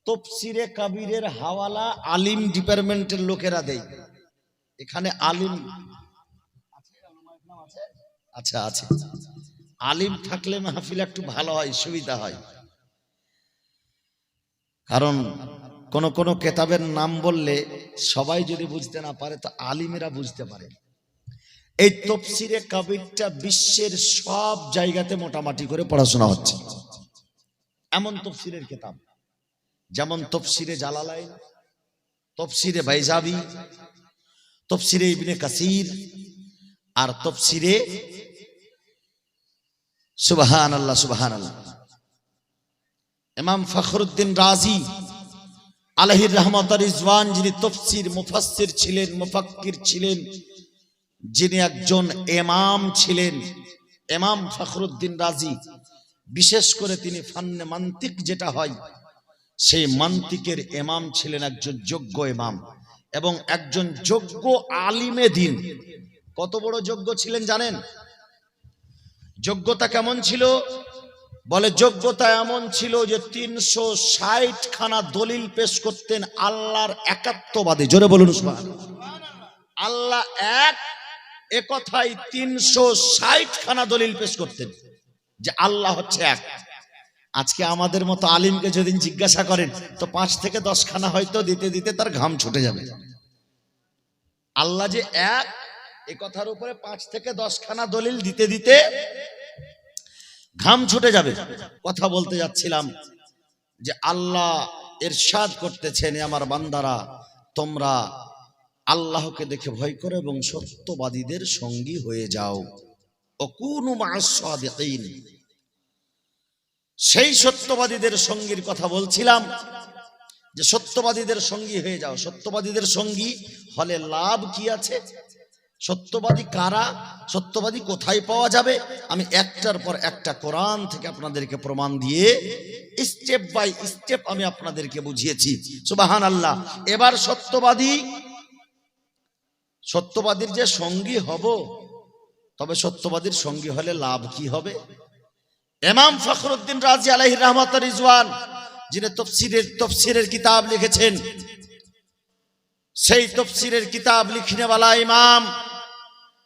তফসিরে কবিরের হাওয়ালা আলিম ডিপার্টমেন্টের লোকেরা দেয়। এখানে আলিম আচ্ছা আছে, আলিম থাকলে মাহফিল একটু ভালো হয়, সুবিধা হয়। কারণ কোন কোন কেতাবের নাম বললে সবাই যদি বুঝতে না পারে তো আলিমেরা বুঝতে পারে। এই তফসিরে কবিরটা বিশ্বের সব জায়গাতে মোটামুটি করে পড়াশোনা হচ্ছে, এমন তফসিরের কিতাব। যেমন তফসিরে জালালাইন, তফসিরে বাইজাবি, তফসিরে ইবনে কাসির, আর তফসিরে সুবহানাল্লাহ সুবহানাল্লাহ। ইমাম ফখরুদ্দিন রাজি আলাইহির রহমত ওয়া রিজওয়ান, যিনি তফসির মুফাসসির ছিলেন, মুফাক্কির ছিলেন, যিনি একজন ইমাম ছিলেন, ইমাম ফখরুদ্দিন রাজি, বিশেষ করে তিনি ফান্নে মান্তিক যেটা হয় সেই মান্তিকের ইমাম ছিলেন, একজন যোগ্য ইমাম এবং একজন যোগ্য আলিমে দ্বীন। কত বড় যোগ্য ছিলেন জানেন? যোগ্যতা কেমন ছিল? বলে যোগ্যতা এমন ছিল যে 360 খানা দলিল পেশ করতেন আল্লাহর একাত্মবাদে। জোরে বলুন সুবহানাল্লাহ। আল্লাহ এক, এ কথাই 360 খানা দলিল পেশ করতেন যে আল্লাহ হচ্ছে এক। আজকে আমাদের মতো আলিমকে যদি জিজ্ঞাসা করেন তো 5 থেকে 10 খানা হয়তো দিতে দিতে তার ঘাম ছুটে যাবে। আল্লাহ যে এক, এ কথার উপরে 5 থেকে 10 খানা দলিল দিতে দিতে ঘাম ছুটে যাবে। কথা বলতে যাচ্ছিলাম যে আল্লাহ ইরশাদ করতেছেন, আমার বান্দারা তোমরা আল্লাহকে দেখে ভয় করো এবং সত্যবাদীদের সঙ্গী হয়ে যাও। ওকুনু মা'আস সাদিকিন। সেই সত্যবাদীদের সঙ্গীর কথা বলছিলাম যে সত্যবাদীদের সঙ্গী হয়ে যাও। সত্যবাদীদের সঙ্গী হলে লাভ কি আছে? সত্যবাদী কারা? সত্যবাদী কোথায় পাওয়া যাবে? আমি একটার পর একটা কোরআন থেকে আপনাদেরকে প্রমাণ দিয়ে স্টেপ বাই স্টেপ আমি আপনাদেরকে বুঝিয়েছি। সুবহানাল্লাহ। এবার সত্যবাদীর যে সঙ্গী হব, তবে সত্যবাদীর সঙ্গী হলে লাভ কি হবে? ইমাম ফখরুদ্দিন রাজি আলাইহির রহমত ওয়া রিজওয়ান, যিনি তফসিরের কিতাব লিখেছেন, সেই তফসিরের কিতাব লিখনেওয়ালা ইমাম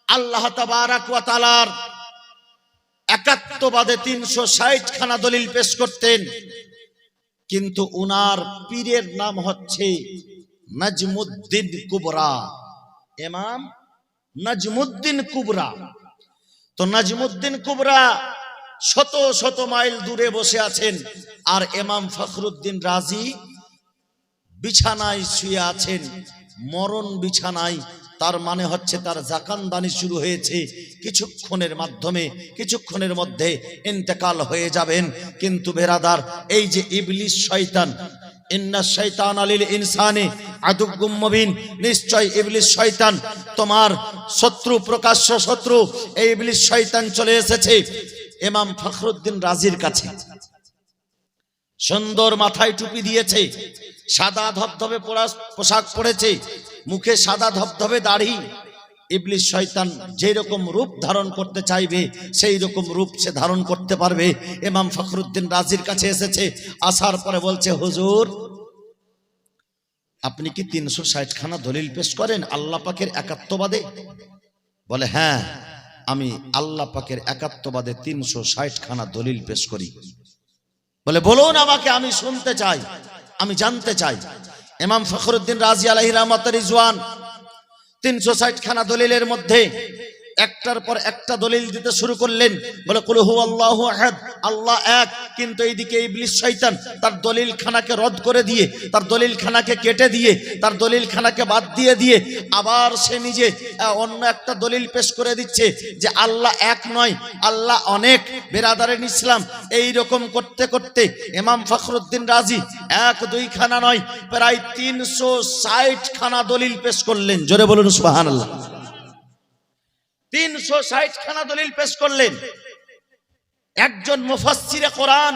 আল্লাহ তাবারাক ওয়া তাআলার একাত্মবাদে 360 খানা দলিল পেশ করতেন। কিন্তু উনার পীরের নাম হচ্ছে নাজমুদ্দিন কুবরা, ইমাম নাজমুদ্দিন কুবরা। তো নাজমুদ্দিন কুবরা শত শত মাইল দূরে বসে আছেন, আর ইমাম ফখরুদ্দিন রাজি বিছানায় শুয়ে আছেন, মরণ বিছানায়। তার মানে হচ্ছে তার জাকানদানি শুরু হয়েছে, কিছুক্ষণের মধ্যে ইন্তেকাল হয়ে যাবেন। কিন্তু বেরাদার, এই যে ইবলিস শয়তান, ইন্নাশ শাইতানা লিল ইনসানি আদুউম মুবিন, নিশ্চয় ইবলিস শয়তান তোমার শত্রু, প্রকাশ্য শত্রু। এই ইবলিস শয়তান চলে এসেছে ইমাম ফখরুদ্দিন রাজির কাছে। সুন্দর মাথায় টুপি দিয়েছে, সাদা ধবধবে পোশাক পরেছে, মুখে সাদা ধবধবে দাড়ি। ইবলিস শয়তান যেই রকম রূপ ধারণ করতে চাইবে সেই রকম রূপ সে ধারণ করতে পারবে। ইমাম ফখরুদ্দিন রাজির কাছে এসেছে, আসার পরে বলছে, হুজুর আপনি কি 360 খানা দলিল পেশ করেন আল্লাহ পাকের একাত্মবাদে? বলে, হ্যাঁ, আমি আল্লাহ পাকের একাত্মবাদে 360 খানা দলিল পেশ করি। বলে, বলুন আমাকে, আমি শুনতে চাই, আমি জানতে চাই। ইমাম ফখরুদ্দিন রাজি আলাইহির রহমত ওয়া রিজওয়ান 360 খানা দলিলের মধ্যে একটার পর একটা দলিল দিতে শুরু করলেন, বলে কুল হুয়াল্লাহু আহাদ, আল্লাহ এক। কিন্তু এইদিকে ইবলিস শয়তান তার দলিল খানাকে রদ করে দিয়ে, তার দলিল খানাকে কেটে দিয়ে, তার দলিল খানাকে বাদ দিয়ে দিয়ে আবার সে নিজে অন্য একটা দলিল পেশ করে দিচ্ছে যে আল্লাহ এক নয়, আল্লাহ অনেক। বেরাদারেন ইসলাম, এই রকম করতে করতে ইমাম ফখরুদ্দিন রাজি এক দুই খানা নয়, প্রায় 360 খানা দলিল পেশ করলেন। জোরে বলুন সুবহানাল্লাহ। 360 খানা দলিল পেশ করলেন। একজন মুফাসসিরে কোরআন,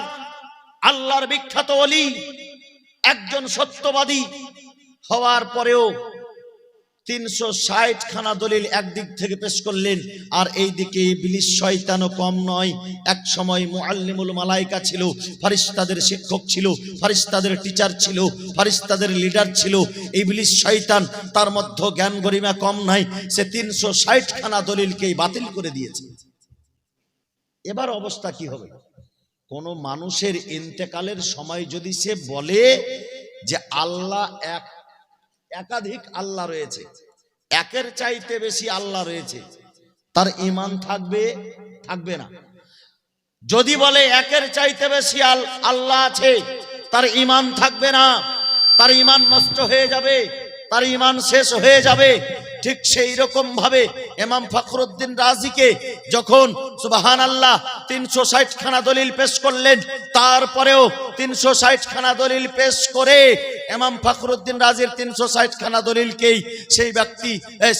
আল্লাহর বিখ্যাত ওলি, একজন সত্যবাদী হওয়ার পরেও 360 খানা দলিল একদিক থেকে পেশ করলেন। আর এইদিকে ইবলিস শয়তানও কম নয়। এক সময় মুআল্লিমুল মালায়েকা ছিল, ফেরেশতাদের শিক্ষক ছিল, ফেরেশতাদের টিচার ছিল, ফেরেশতাদের লিডার ছিল। ইবলিস শয়তান, তার মধ্যে জ্ঞান গরিমা কম নাই, সে 360 খানা দলিলকেই বাতিল করে দিয়েছে। এবার অবস্থা কি হবে? কোন মানুষের ইন্তেকালের সময় যদি সে বলে যে আল্লাহ এক, একাধিক আল্লাহ রয়েছে, একের চাইতে বেশি আল্লাহ রয়েছে, তার ঈমান থাকবে? থাকবে না। যদি বলে একের চাইতে বেশি আল্লাহ আছে, তার ঈমান থাকবে না, তার ঈমান নষ্ট হয়ে যাবে, তার ঈমান শেষ হয়ে যাবে। ঠিক সেই রকম ভাবে ইমাম ফখরুদ্দিন রাজিকে যখন সুবহানাল্লাহ 360 খানা দলিল পেশ করলেন, তারপরেও 360 খানা দলিল পেশ করে ইমাম ফখরুদ্দিন রাজির 360 খানা দলিলকেই সেই ব্যক্তি,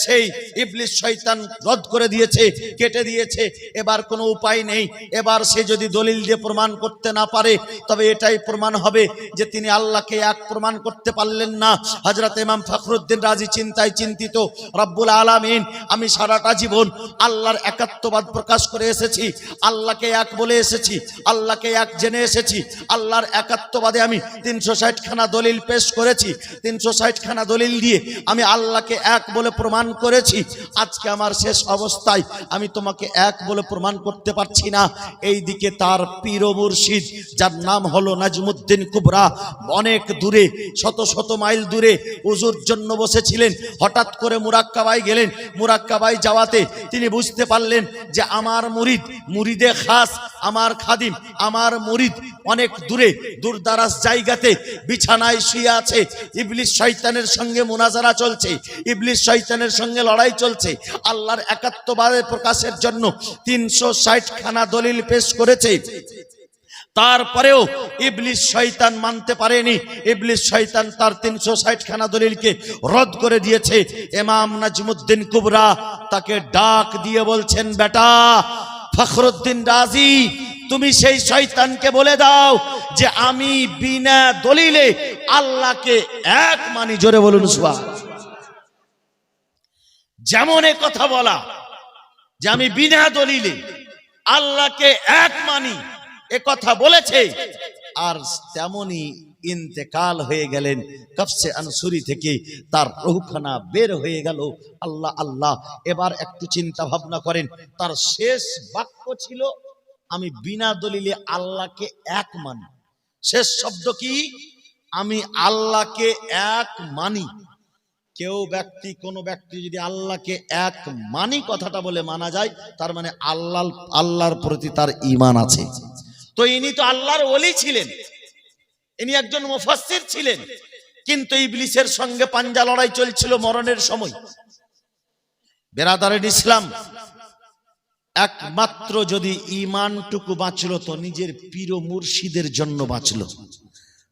সেই ইবলিস শয়তান রদ করে দিয়েছে, কেটে দিয়েছে। এবার কোনো উপায় নেই। এবার সে যদি দলিল দিয়ে প্রমাণ করতে না পারে, তবে এটাই প্রমাণ হবে যে তিনি আল্লাহকে এক প্রমাণ করতে পারলেন না। হযরত ইমাম ফখরুদ্দিন রাজি চিন্তায় চিন্তিত, রব্বুল আলামিন, আমি সারাটা জীবন আল্লাহর একাত্মবাদ প্রকাশ করে এসেছি, আল্লাহকে এক বলে এসেছি, আল্লাহকে এক জেনে এসেছি। আল্লাহর একাত্মবাদে আমি 360 খানা দলিল পেশ করেছি, 360 খানা দলিল দিয়ে আমি আল্লাহকে এক বলে প্রমাণ করেছি। আজকে আমার শেষ অবস্থায় আমি তোমাকে এক বলে প্রমাণ করতে পারছি না। এই দিকে তার পীর ও মুর্শিদ, যার নাম হলো নাজমুদ্দিন কুবরা, অনেক দূরে, শত শত মাইল দূরে ওযুর জন্য বসেছিলেন। হঠাৎ করে মুরাক্কাবায় গেলেন। মুরাক্কাবায় যাওয়াতে তিনি বুঝতে পারলেন যে আমার মুরিদ, মুরিদে খাস, আমার খাদিম, আমার মুরিদ অনেক দূরে, দূরদারাজ জায়গাতে বিছানায় শুয়ে আছে। ইবলিস শয়তানের সঙ্গে মুনাজারা চলছে, ইবলিস শয়তানের সঙ্গে লড়াই চলছে। আল্লাহর একাত্মবাদের প্রকাশের জন্য 360 খানা দলিল পেশ করেছে। তারপরেও ইবলিস শয়তান মানতে পারেনি। ইবলিস শয়তান তার 360 খানা দলিলকে রদ করে দিয়েছে। ইমাম নাজমুদ্দিন কুবরা তাকে ডাক দিয়ে বলছেন, বেটা ফখরুদ্দিন রাজি, তুমি সেই শয়তানকে বলে দাও যে আমি বিনা দলিলে আল্লাহকে এক মানি। জোরে বলুন সুবহানাল্লাহ। যেমন এ কথা বলা যে আমি বিনা দলিলে আল্লাহকে এক মানি, এ কথা বলেছে, আর তেমনি ইন্তেকাল হয়ে গেলেন। কফসে আনসুরি থেকে তার রূহখানা বের হয়ে গেল। আল্লাহ আল্লাহ। এবার একটু চিন্তা ভাবনা করেন, তার শেষ বাক্য ছিল আমি বিনা দলিলে আল্লাহকে এক মানি। শেষ শব্দ কি? আমি আল্লাহকে এক মানি। কেউ ব্যক্তি, কোনো ব্যক্তি যদি আল্লাহকে এক মানি কথাটা বলে মানা যায়, তার মানে আল্লাহর প্রতি তার ঈমান আছে। তো ইনি তো আল্লাহর ওলি ছিলেন, ইনি একজন মুফাসসির ছিলেন, কিন্তু ইবলিসের সঙ্গে পাঞ্জা লড়াই চলছিল মরণের সময়। বেরাদারের ইসলাম, একমাত্র যদি ঈমানটুকু বাঁচলো তো নিজের পীর ও মুর্শিদের জন্য বাঁচলো।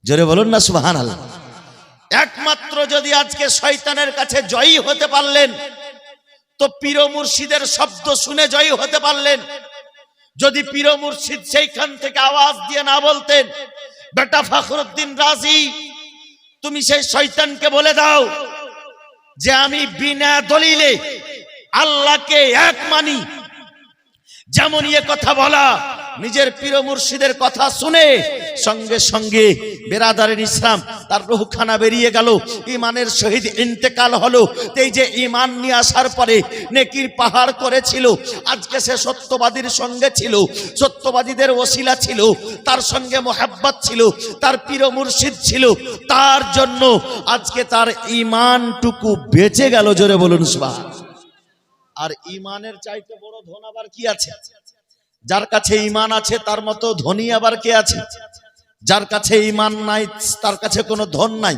জোরে বলুন না সুবহানাল্লাহ। একমাত্র যদি আজকে শয়তানের কাছে জয়ী হতে পারলেন তো পীর ও মুর্শিদের শব্দ শুনে জয়ী হতে পারলেন। যদি পীর ও মুর্শিদ সেইখান থেকে আওয়াজ দিয়ে না বলতেন, বেটা ফখরুদ্দিন রাজি, তুমি সেই শয়তানকে বলে দাও যে আমি বিনা দলিলে আল্লাহকে এক মানি, যেমন এ কথা বলা, নিজের পীর মুর্শিদের কথা শুনে সঙ্গে সঙ্গে বেরাদারের ইসলাম তার রূহখানা বেরিয়ে গেল, ঈমানের শহীদ ইন্তেকাল হলো। এই যে ঈমান নিয়ে আসার পরে নেকির পাহাড় করেছিল, আজকে সে সত্যবাদীর সঙ্গে ছিল, সত্যবাদীদের ওসিলা ছিল, তার সঙ্গে মোহাব্বত ছিল, তার পীর মুর্শিদ ছিল, তার জন্য আজকে তার ঈমানটুকু বেঁচে গেল। জোরে বলুন সুবহানাল্লাহ। আর ইমানের চাইতে বড় ধন আবার কি আছে? যার কাছে ইমান আছে তার মতো ধনী আবার কে আছে? যার কাছে ইমান নাই তার কাছে কোনো ধন নাই।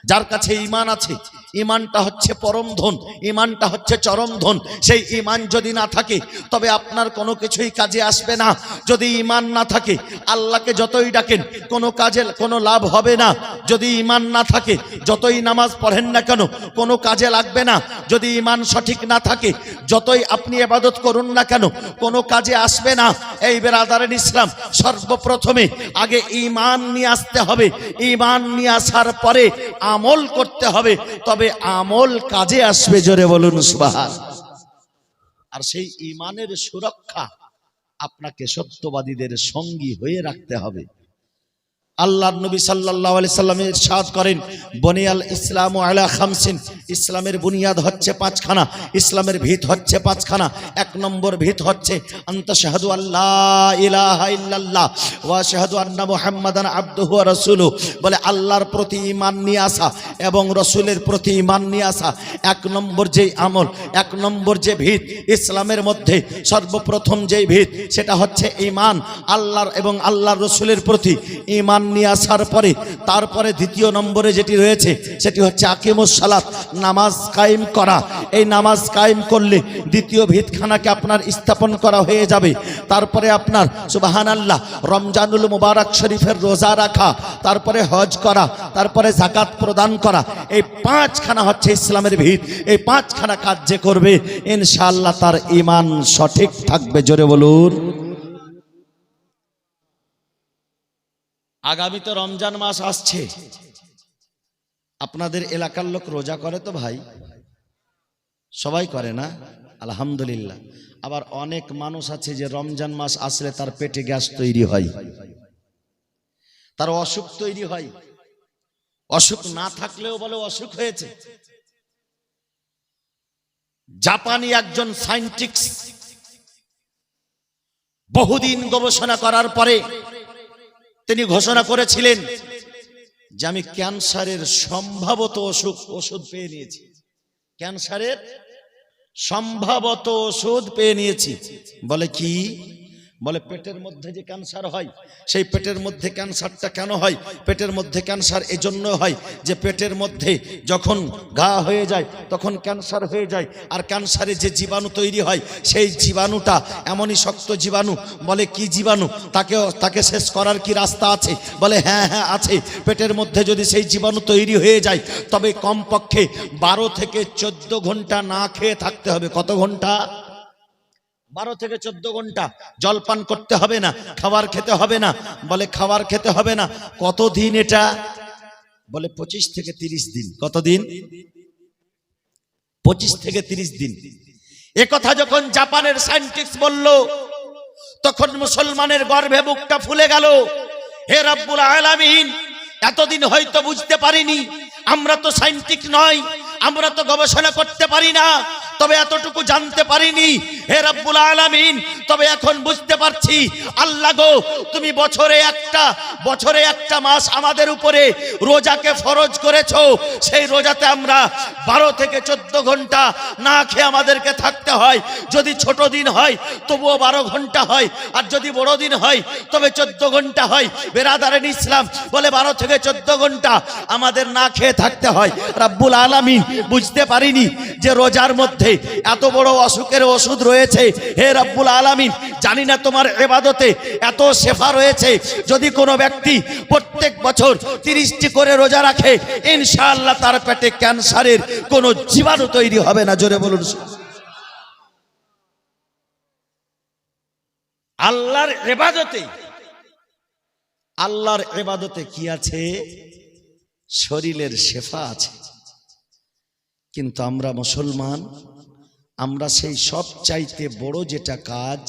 যার কাছে ইমান আছে, ইমানটা হচ্ছে পরম ধন, ইমানটা হচ্ছে চরম ধন। সেই ইমান যদি না থাকে তবে আপনার কোনো কিছুই কাজে আসবে না। যদি ইমান না থাকে আল্লাহকে যতই ডাকেন কোনো কাজে কোনো লাভ হবে না। যদি ইমান না থাকে যতই নামাজ পড়েন না কেন কোনো কাজে লাগবে না। যদি ইমান সঠিক না থাকে যতই আপনি ইবাদত করুন না কেন কোনো কাজে আসবে না। এই বেরাদারেন ইসলাম, সর্বপ্রথমে আগে ইমান নিয়ে আসতে হবে। ইমান নিয়ে আসার পরে আমল করতে হবে, তবে আমল কাজে আসবে। জোরে বলুন সুবহানাল্লাহ। আর সেই ইমানের সুরক্ষা আপনাকে সত্যবাদীদের সঙ্গী হয়ে রাখতে হবে। আল্লাহর নবী সাল্লাল্লাহু আলাইহি সাল্লাম ইরশাদ করেন, বুনিয়াল ইসলামু আলা খামসিন, ইসলামের বুনিয়াদ হচ্ছে পাঁচখানা, ইসলামের ভিত হচ্ছে পাঁচখানা। এক নম্বর ভিত হচ্ছে আনতা শাহাদু আল্লা ইলাহা ইল্লাল্লাহ ওয়া শাহাদু আন্না মুহাম্মাদান আবদুহু ওয়া রাসূলুহু। বলে আল্লাহর প্রতি ঈমান নিয়ে আসা এবং রাসূলের প্রতি ঈমান নিয়ে আসা এক নম্বর যেই আমল, এক নম্বর যে ভিত ইসলামের মধ্যে সর্বপ্রথম যেই ভিত সেটা হচ্ছে ঈমান। আল্লাহর এবং আল্লাহর রাসূলের প্রতি ঈমান নিয়ে আসার পরে তারপরে দ্বিতীয় নম্বরে যেটি রয়েছে সেটি হচ্ছে আকিমুস সালাত, নামাজ কায়েম করা। এই নামাজ কায়েম করলে দ্বিতীয় ভিতখানাকে আপনার স্থাপন করা হয়ে যাবে। তারপরে আপনার সুবহানাল্লাহ রমজানুল মুবারক শরীফের রোজা রাখা, তারপরে হজ করা, তারপরে যাকাত প্রদান করা। এই পাঁচখানা হচ্ছে ইসলামের ভিত। এই পাঁচখানা কাজ যে করবে ইনশাআল্লাহ তার ঈমান সঠিক থাকবে। জোরে বলুন। আগামী তো রমজান মাস আসছে। আপনাদের এলাকার লোক রোজা করে তো ভাই? সবাই করে না? আলহামদুলিল্লাহ। আবার অনেক মানুষ আছে যে রমজান মাস আসলে তার পেটে গ্যাস তৈরি হয়, তার অসুখ তৈরি হয়। অসুখ না থাকলেও বলে অসুখ হয়েছে। জাপানি একজন সায়েন্টিস্ট বহুদিন গবেষণা করার পরে তিনি ঘোষণা করেছিলেন যে আমি ক্যান্সারের সম্ভাবত ওষুধ পেয়ে নিয়েছি। ক্যান্সারের সম্ভাবত ওষুধ পেয়ে নিয়েছি। বলে কি? বলে পেটের মধ্যে যে ক্যান্সার হয়, সেই পেটের মধ্যে ক্যান্সারটা কেন হয়? পেটের মধ্যে ক্যান্সার এজন্য হয় যে পেটের মধ্যে যখন ঘা হয়ে যায় তখন ক্যান্সার হয়ে যায়। আর ক্যান্সারে যে জীবাণু তৈরি হয় সেই জীবাণুটা এমনই শক্ত জীবাণু। বলে কি জীবাণু? তাকে শেষ করার কি রাস্তা আছে? বলে হ্যাঁ হ্যাঁ আছে। পেটের মধ্যে যদি সেই জীবাণু তৈরি হয়ে যায় তবে কমপক্ষে 12 থেকে 14 ঘন্টা না খেয়ে থাকতে হবে। কত ঘন্টা? 12 থেকে 14 ঘন্টা জলপান করতে হবে না, খাবার খেতে হবে না। বলে খাবার খেতে হবে না কতদিন এটা? বলে 25 থেকে 30 দিন। কতদিন? 25 থেকে 30 দিন। এ কথা যখন জাপানের সায়েন্টিস্ট বলল তখন মুসলমানের গর্ভে বুকটা ফুলে গেল। হে রব্বুল আলামিন, এতদিন হয়তো বুঝতে পারিনি, আমরা তো সায়েন্টিস্ট নই, আমরা তো গবেষণা করতে পারি না, তবে এতটুকু জানতে পারিনি। হে রব্বুল আলামিন, তবে এখন বুঝতে পারছি। আল্লাহ গো, তুমি বছরে একটা মাস আমাদের উপরে রোজাকে ফরজ করেছো। সেই রোজাতে আমরা 12 থেকে 14 ঘন্টা না খেয়ে আমাদেরকে থাকতে হয়। যদি ছোট দিন হয় তবুও 12 ঘন্টা হয়, আর যদি বড় দিন হয় তবে 14 ঘন্টা হয়। বেরাদারেন ইসলাম, বলে 12 থেকে 14 ঘন্টা আমাদের না খেয়ে থাকতে হয়। রব্বুল আলামিন বুঝতে পারিনি যে রোজার মধ্যে এত বড় অসুখের ওষুধ রয়েছে। হে রব্বুল আলামিন, জানি না তোমার ইবাদতে এত শেফা রয়েছে। যদি কোনো ব্যক্তি প্রত্যেক বছর 30টি করে রোজা রাখে ইনশাআল্লাহ তার পেটে ক্যান্সারের কোনো জীবাণু তৈরি হবে না। জোরে বলুন। আল্লাহর ইবাদতে কি আছে? শরীরের শেফা আছে। কিন্তু আমরা মুসলমান, আমরা সেই সব চাইতে বড় যেটা কাজ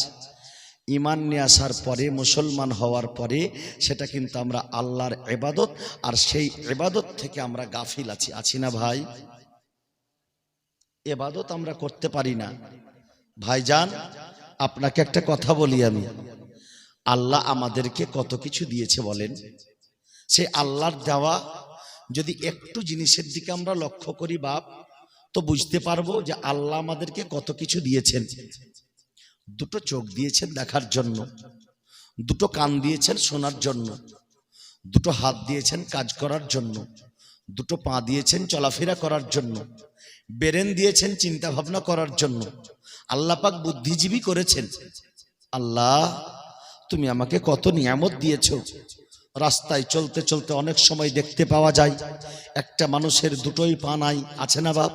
ঈমান নিয়ে আসার পরে, মুসলমান হওয়ার পরে, সেটা কিন্তু আমরা আল্লাহর ইবাদত, আর সেই ইবাদত থেকে আমরা গাফিল আছি না ভাই? ইবাদত আমরা করতে পারি না। ভাইজান, আপনাকে একটা কথা বলি আমি, আল্লাহ আমাদেরকে কত কিছু দিয়েছে বলেন। সে আল্লাহর দেওয়া যদি একটু জিনিসের দিকে আমরা লক্ষ্য করি বাপ, তো বুঝতে পারবো যে আল্লাহ আমাদেরকে কত কিছু দিয়েছেন। দুটো চোখ দিয়েছেন দেখার জন্য, দুটো কান দিয়েছেন শোনার জন্য, দুটো হাত দিয়েছেন কাজ করার জন্য, দুটো পা দিয়েছেন চলাফেরা করার জন্য, ব্রেন দিয়েছেন চিন্তা ভাবনা করার জন্য। আল্লাহ পাক বুদ্ধিজীবী করেছেন। আল্লাহ তুমি আমাকে কত নিয়ামত দিয়েছো। রাস্তায় চলতে চলতে অনেক সময় দেখতে পাওয়া যায় একটা মানুষের দুটোই পা নাই, আছে না বাপ?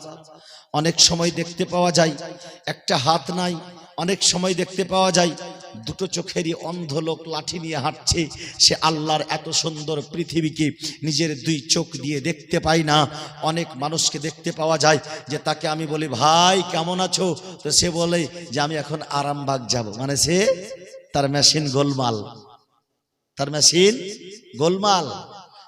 অনেক সময় দেখতে পাওয়া যায় একটা হাত নাই, অনেক সময় দেখতে পাওয়া যায় দুটো চোখেরই অন্ধ লোক লাঠি নিয়ে হাঁটছে। সে আল্লাহর এত সুন্দর পৃথিবীকে নিজের দুই চোখ দিয়ে দেখতে পায় না। অনেক মানুষকে দেখতে পাওয়া যায় যে তাকে আমি বলি ভাই কেমন আছো, তো সে বলে যে আমি এখন আরামবাগ যাব, মানে সে তার মেশিন গোলমাল, তার মেশিন গোলমাল।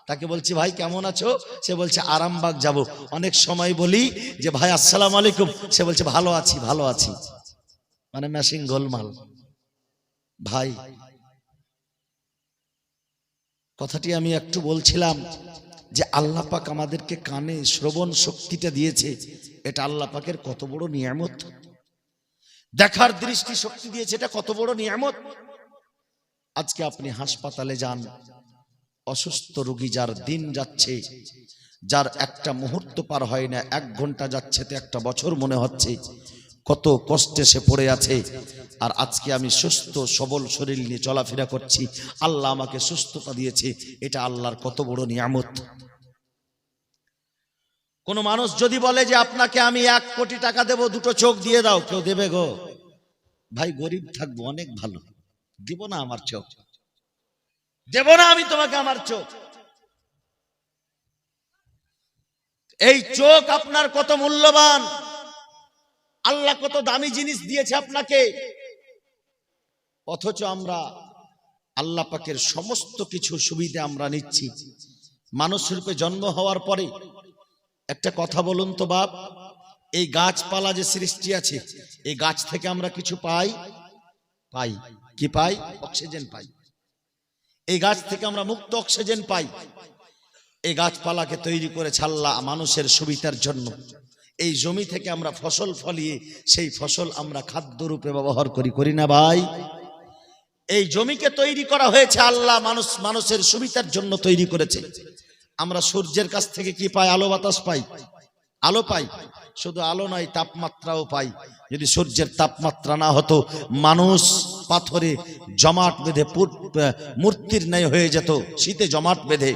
তাকে বলছি ভাই কেমন আছো, সে বলছে আরামবাগ যাব। অনেক সময় বলি যে ভাই আসসালামু আলাইকুম, সে বলছে ভালো আছি ভালো আছি, মানে মেশিন গোলমাল। ভাই কথাটি আমি একটু বলছিলাম যে আল্লাহ পাক আমাদেরকে কানে শ্রবণ শক্তিটা দিয়েছে, এটা আল্লাহ পাকের কত বড় নিয়ামত। দেখার দৃষ্টি শক্তি দিয়েছে, এটা কত বড় নিয়ামত। আজকে আপনি হাসপাতালে যান, অসুস্থ রোগী যার দিন যাচ্ছে, যার একটা মুহূর্ত পার হয় না, 1 ঘন্টা যাচ্ছে তো 1 বছর মনে হচ্ছে, কত কষ্টে সে পড়ে আছে। আর আজকে আমি সুস্থ সবল শরীর নিয়ে চলাফেরা করছি, আল্লাহ আমাকে সুস্থতা দিয়েছে, এটা আল্লাহর কত বড় নিয়ামত। কোন মানুষ যদি বলে যে আপনাকে আমি 1 কোটি টাকা দেব, দুটো চোখ দিয়ে দাও, কেউ দেবে গো? ভাই গরিব থাকবো অনেক ভালো, দিব না আমার চোখ, দেব না আমি তোমাকে আমার চোখ। এই চোখ আপনার কত মূল্যবান, আল্লাহ কত দামি জিনিস দিয়েছে আপনাকে, অথচ আমরা আল্লাহ পাকের সমস্ত কিছু সুবিধা আমরা নিচ্ছি। মানুষ রূপে জন্ম হওয়ার পরে একটা কথা বলুন তো বাপ, এই গাছপালা যে সৃষ্টি আছে, এই গাছ থেকে আমরা কিছু পাই? পাই কি পাই? অক্সিজেন পাই। এই গাছ থেকে আমরা মুক্ত অক্সিজেন পাই। এই গাছপালাকে তৈরি করেছে আল্লাহ মানুষের সুবিধার জন্য। এই জমি থেকে আমরা ফসল ফলিয়ে সেই ফসল আমরা খাদ্য রূপে ব্যবহার করি, করি না ভাই? এই জমিকে তৈরি করা হয়েছে আল্লাহ মানুষের সুবিধার জন্য তৈরি করেছে। আমরা সূর্যের কাছ থেকে কি পাই? আলো বাতাস পাই, আলো পাই। শুধু আলো নয়, তাপমাত্রাও পাই। যদি সূর্যের তাপমাত্রা না হতো, মানুষ পাথরে জমাট বেঁধে মূর্তির ন্যায় হয়ে যেত, শীতে জমাট বেঁধে।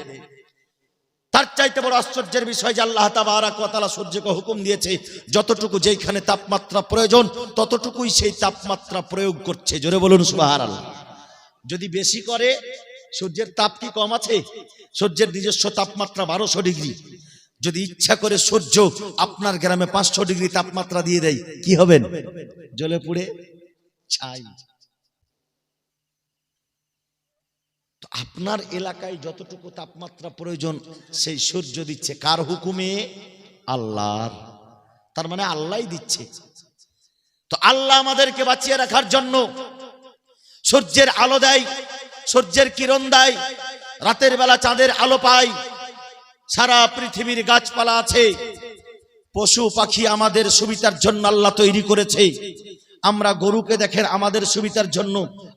তার চাইতে বড় আশ্চর্যের বিষয় যে আল্লাহ তাবারক ওয়া তাআলা সূর্যকে হুকুম দিয়েছে যতটুকু যেখানে তাপমাত্রা প্রয়োজন ততটুকুই সেই তাপমাত্রা প্রয়োগ করছে। জোরে বলুন সুবহানাল্লাহ। যদি বেশি করে, সূর্যের তাপ কি কম আছে? সূর্যের নিজস্ব তাপমাত্রা 1200 ডিগ্রি। যদি ইচ্ছা করে সূর্য আপনার গ্রামে 500 ডিগ্রি তাপমাত্রা দিয়ে দেয়, কি হবেন? জ্বলে পুড়ে ছাই। আপনার এলাকায় যতটুকু তাপমাত্রা প্রয়োজন সেই সূর্য দিচ্ছে কার হুকুমে? আল্লাহর। তার মানে আল্লাহই দিচ্ছে। তো আল্লাহ আমাদেরকে বাঁচিয়ে রাখার জন্য সূর্যের আলো দেয়, সূর্যের কিরণ দেয়, রাতের বেলা চাঁদের আলো পাই। সারা পৃথিবীর গাছপালা আছে, পশু পাখি আমাদের সুবিধার জন্য আল্লাহ তৈরি করেছে। আমরা গরুকে দেখেন আমাদের সুবিধার জন্য।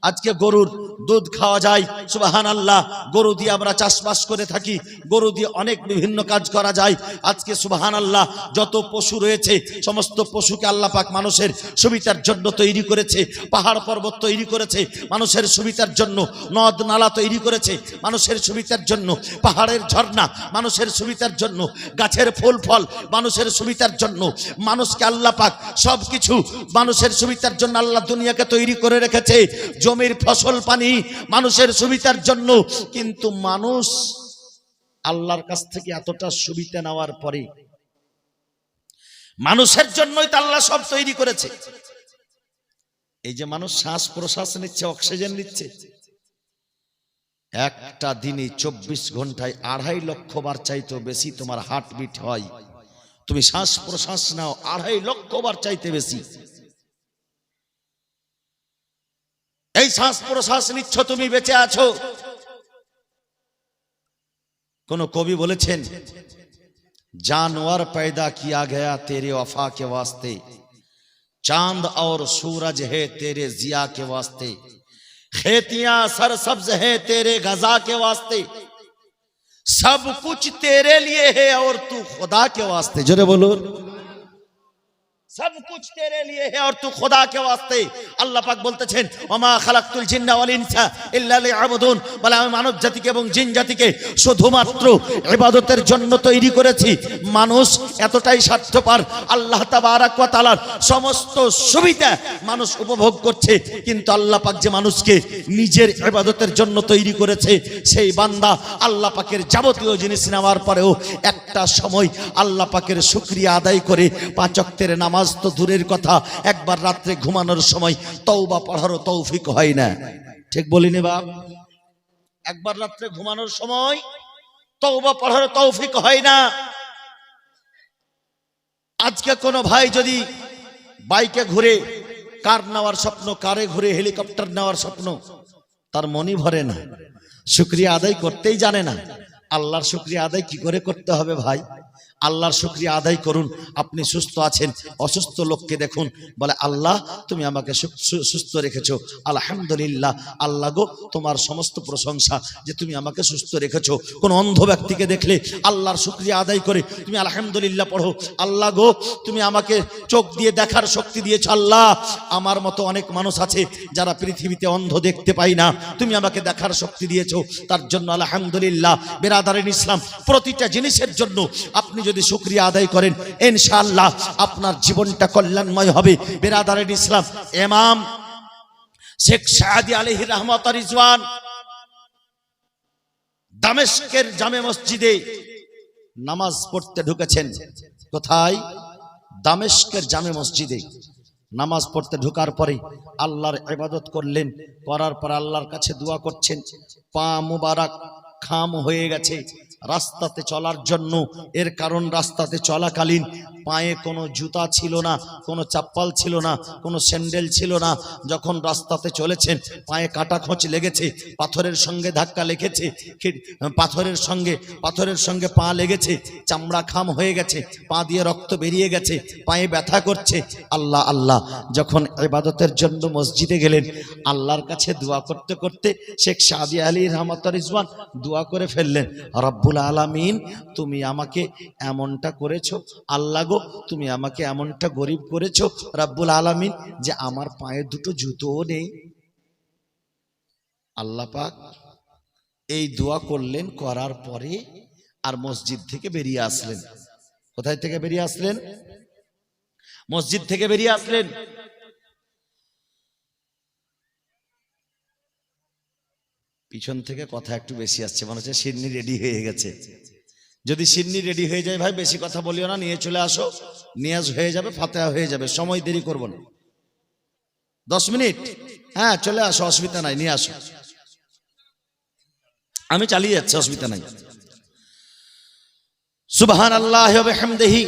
আজকে গরুর দুধ খাওয়া যায়, সুবহানাল্লাহ। গরু দিয়ে আমরা চাষবাস করে থাকি, গরু দিয়ে অনেক বিভিন্ন কাজ করা যায়। আজকে সুবহানাল্লাহ যত পশু রয়েছে সমস্ত পশুকে আল্লাহ পাক মানুষের সুবিধার জন্য তৈরি করেছে। পাহাড় পর্বত তৈরি করেছে মানুষের সুবিধার জন্য, নদ নালা তৈরি করেছে মানুষের সুবিধার জন্য, পাহাড়ের ঝর্ণা মানুষের সুবিধার জন্য, গাছের ফুল ফল মানুষের সুবিধার জন্য। মানুষকে আল্লাহ পাক সবকিছু মানুষের সুবিধার জন্য আল্লাহ দুনিয়াকে তৈরি করে রেখেছে। জমির ফসল পানি মানুষের সুবিধার জন্য। কিন্তু মানুষ আল্লাহর কাছ থেকে এতটা সুবিধা নেওয়ার পরে মানুষের জন্যই তো আল্লাহ সব তৈরি করেছে। এই যে মানুষ শ্বাস প্রশ্বাস নিচ্ছে, অক্সিজেন নিচ্ছে, একটা দিনে 24 ঘন্টায় 2.5 লক্ষ বার চাইতে বেশি তোমার হার্টবিট হয়। তুমি শ্বাস প্রশ্বাস নাও 2.5 লক্ষ বার চাইতে বেশি। এই শ্বাস প্রশ্বাস নিচ্ছ, তুমি বেঁচে আছো। কোন কবি বলেছেন जानवर पैदा किया गया तेरे वफा के वास्ते, चांद और सूरज है तेरे जिया के वास्ते, खेतियां सरसब्ज है तेरे गजा के वास्ते, सब कुछ तेरे लिए है और तू खुदा के वास्ते। जरे बोलो, सब कुछ तेरे लिए है और तू खुदा के वास्ते। আল্লাহ পাক বলতেছেন ওমা খালাকতুল জিন্না ওয়াল ইনসা ইল্লা লিয়াবুদুন, বলে আমি মানব জাতিকে এবং জিন জাতিকে শুধুমাত্র ইবাদতের জন্য তৈরি করেছি। মানুষ এতটাই স্বার্থপর, আল্লাহ তাবারাক ওয়া তাআলার সমস্ত সুবিধা মানুষ উপভোগ করছে, কিন্তু আল্লাহ পাক যে মানুষকে নিজের ইবাদতের জন্য তৈরি করেছে, সেই বান্দা আল্লাহ পাকের যাবতীয় জিনিস নেওয়ার পরেও একটা সময় আল্লাহ পাকের শুকরিয়া আদায় করে পাঁচ ওয়াক্তের নামাজ তো দূরের কথা, একবার রাত্রে ঘুমানোর সময় তওবা পড়ারও তৌফিক হয় না। ঠিক বলিনি বাপ? একবার রাত্রে ঘুমানোর সময় তওবা পড়ারও তৌফিক হয় না। আজকে কোনো ভাই যদি বাইকে ঘুরে, কার নেওয়ার স্বপ্ন, কারে ঘুরে হেলিকপ্টার নেওয়ার স্বপ্ন, তার মনই ভরে না, শুকরিয়া আদায় করতেই জানে না। আল্লাহর শুকরিয়া আদায় কি করে করতে হবে ভাই? আল্লাহর শুকরিয়া আদায় করুন। আপনি সুস্থ আছেন, অসুস্থ লোককে দেখুন, বলে আল্লাহ তুমি আমাকে সুস্থ রেখেছো, আলহামদুলিল্লাহ। আল্লাহ গো তোমার সমস্ত প্রশংসা যে তুমি আমাকে সুস্থ রেখেছো। কোন অন্ধ ব্যক্তিকে দেখলে আল্লাহর শুকরিয়া আদায় করে তুমি আলহামদুলিল্লাহ পড়ো, আল্লাহ গো তুমি আমাকে চোখ দিয়ে দেখার শক্তি দিয়েছো। আল্লাহ আমার মতো অনেক মানুষ আছে যারা পৃথিবীতে অন্ধ, দেখতে পাই না, তুমি আমাকে দেখার শক্তি দিয়েছো, তার জন্য আলহামদুলিল্লাহ। বিরাদারিন ইসলাম, প্রতিটা জিনিসের জন্য আপনি যদি শুকরিয়া আদায় করেন, ইনশাআল্লাহ আপনার জীবনটা কল্যাণময় হবে। বিরাদারিন ইসলাম, ইমাম শেখ সাদি আলাইহি রাহমাত রিজওয়ান দামেস্কের জামে মসজিদে নামাজ পড়তে ঢুকেছেন। কোথায়? দামেস্কের জামে মসজিদে নামাজ পড়তে ঢোকার পরে আল্লাহর ইবাদত করলেন, করার পর আল্লাহর কাছে দোয়া করছেন। পা মুবারক খাম হয়ে গেছে রাস্তাতে চলার জন্য, এর কারণ রাস্তাতে চলাকালীন পায়ে কোনো জুতা ছিল না, কোনো চাপ্পাল ছিল না, কোনো স্যান্ডেল ছিল না। যখন রাস্তাতে চলেছেন পায়ে কাটা খোঁচ লেগেছে, পাথরের সঙ্গে ধাক্কা লেগেছে, পাথরের সঙ্গে পা লেগেছে, চামড়া খাম হয়ে গেছে, পা দিয়ে রক্ত বেরিয়ে গেছে, পায়ে ব্যথা করছে। আল্লাহ আল্লাহ যখন ইবাদতের জন্য মসজিদে গেলেন, আল্লাহর কাছে দোয়া করতে করতে শেখ সাদি আলী রহমত রিজওয়ান দোয়া করে ফেললেন, রব্বুল আলামিন তুমি আমাকে এমনটা করেছো, আল্লাহ গো তুমি আমাকে এমনটা গরিব করেছো রব্বুল আলামিন যে আমার পায়ে দুটো জুতোও নেই। আল্লাহ পাক এই দোয়া করলেন, করার পরে আর মসজিদ থেকে বেরিয়ে আসলেন। কোথায় থেকে বেরিয়ে আসলেন? মসজিদ থেকে বেরিয়ে আসলেন। পিছন থেকে কথা একটু বেশি আসছে, মনে হচ্ছে সিন্নি রেডি হয়ে গেছে। যদি সিন্নি রেডি হয়ে যায় ভাই, বেশি কথা বলিও না, নিয়ে চলে আসো, নিয়াজ হয়ে যাবে, ফাতিহা হয়ে যাবে, সময় দেরি করব না, 10 মিনিট। হ্যাঁ চলে আসো, অসুবিধা নাই, নিয়ে আসো, আমি চালিয়ে যাচ্ছি, অসুবিধা নাই। সুবহানাল্লাহি ওয়া বিহামদিহি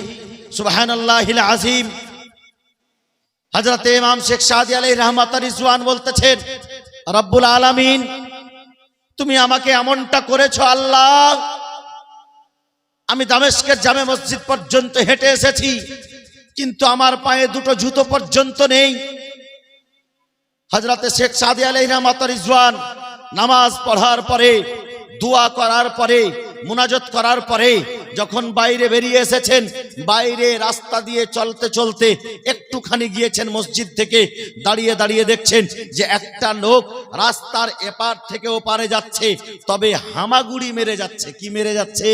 সুবহানাল্লাহিল আযীম। হযরত ইমাম শেখ সাদি আলাইহি রাহমাত রিজওয়ান বলতেছেন, রব্বুল আলামিন তুমি আমাকে এমনটা করেছো আল্লাহ, আমি দামেস্কের জামে মসজিদ পর্যন্ত হেঁটে এসেছি, কিন্তু আমার পায়ে দুটো জুতো পর্যন্ত নেই। হযরত শেখ সাদি আলাইহি রাহমাত রিজওয়ান নামাজ পড়ার পরে, দোয়া করার পরে, মুনাজাত করার পরে যখন বাইরে বেরিয়ে এসেছেন, বাইরে রাস্তা দিয়ে চলতে চলতে একটুখানি গিয়েছেন মসজিদ থেকে, দাঁড়িয়ে দাঁড়িয়ে দেখছেন যে একটা লোক রাস্তার এপার থেকে ওপারে যাচ্ছে, তবে হামাগুড়ি মেরে যাচ্ছে। কি মেরে যাচ্ছে?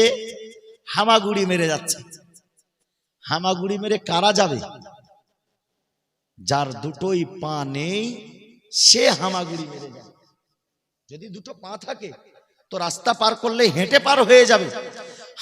হামাগুড়ি মেরে যাচ্ছে। হামাগুড়ি মেরে কারা যাবে? যার দুটোই পা নেই সে হামাগুড়ি মেরে যাবে। যদি দুটো পা থাকে তো রাস্তা পার করলে হেঁটে পার হয়ে যাবে।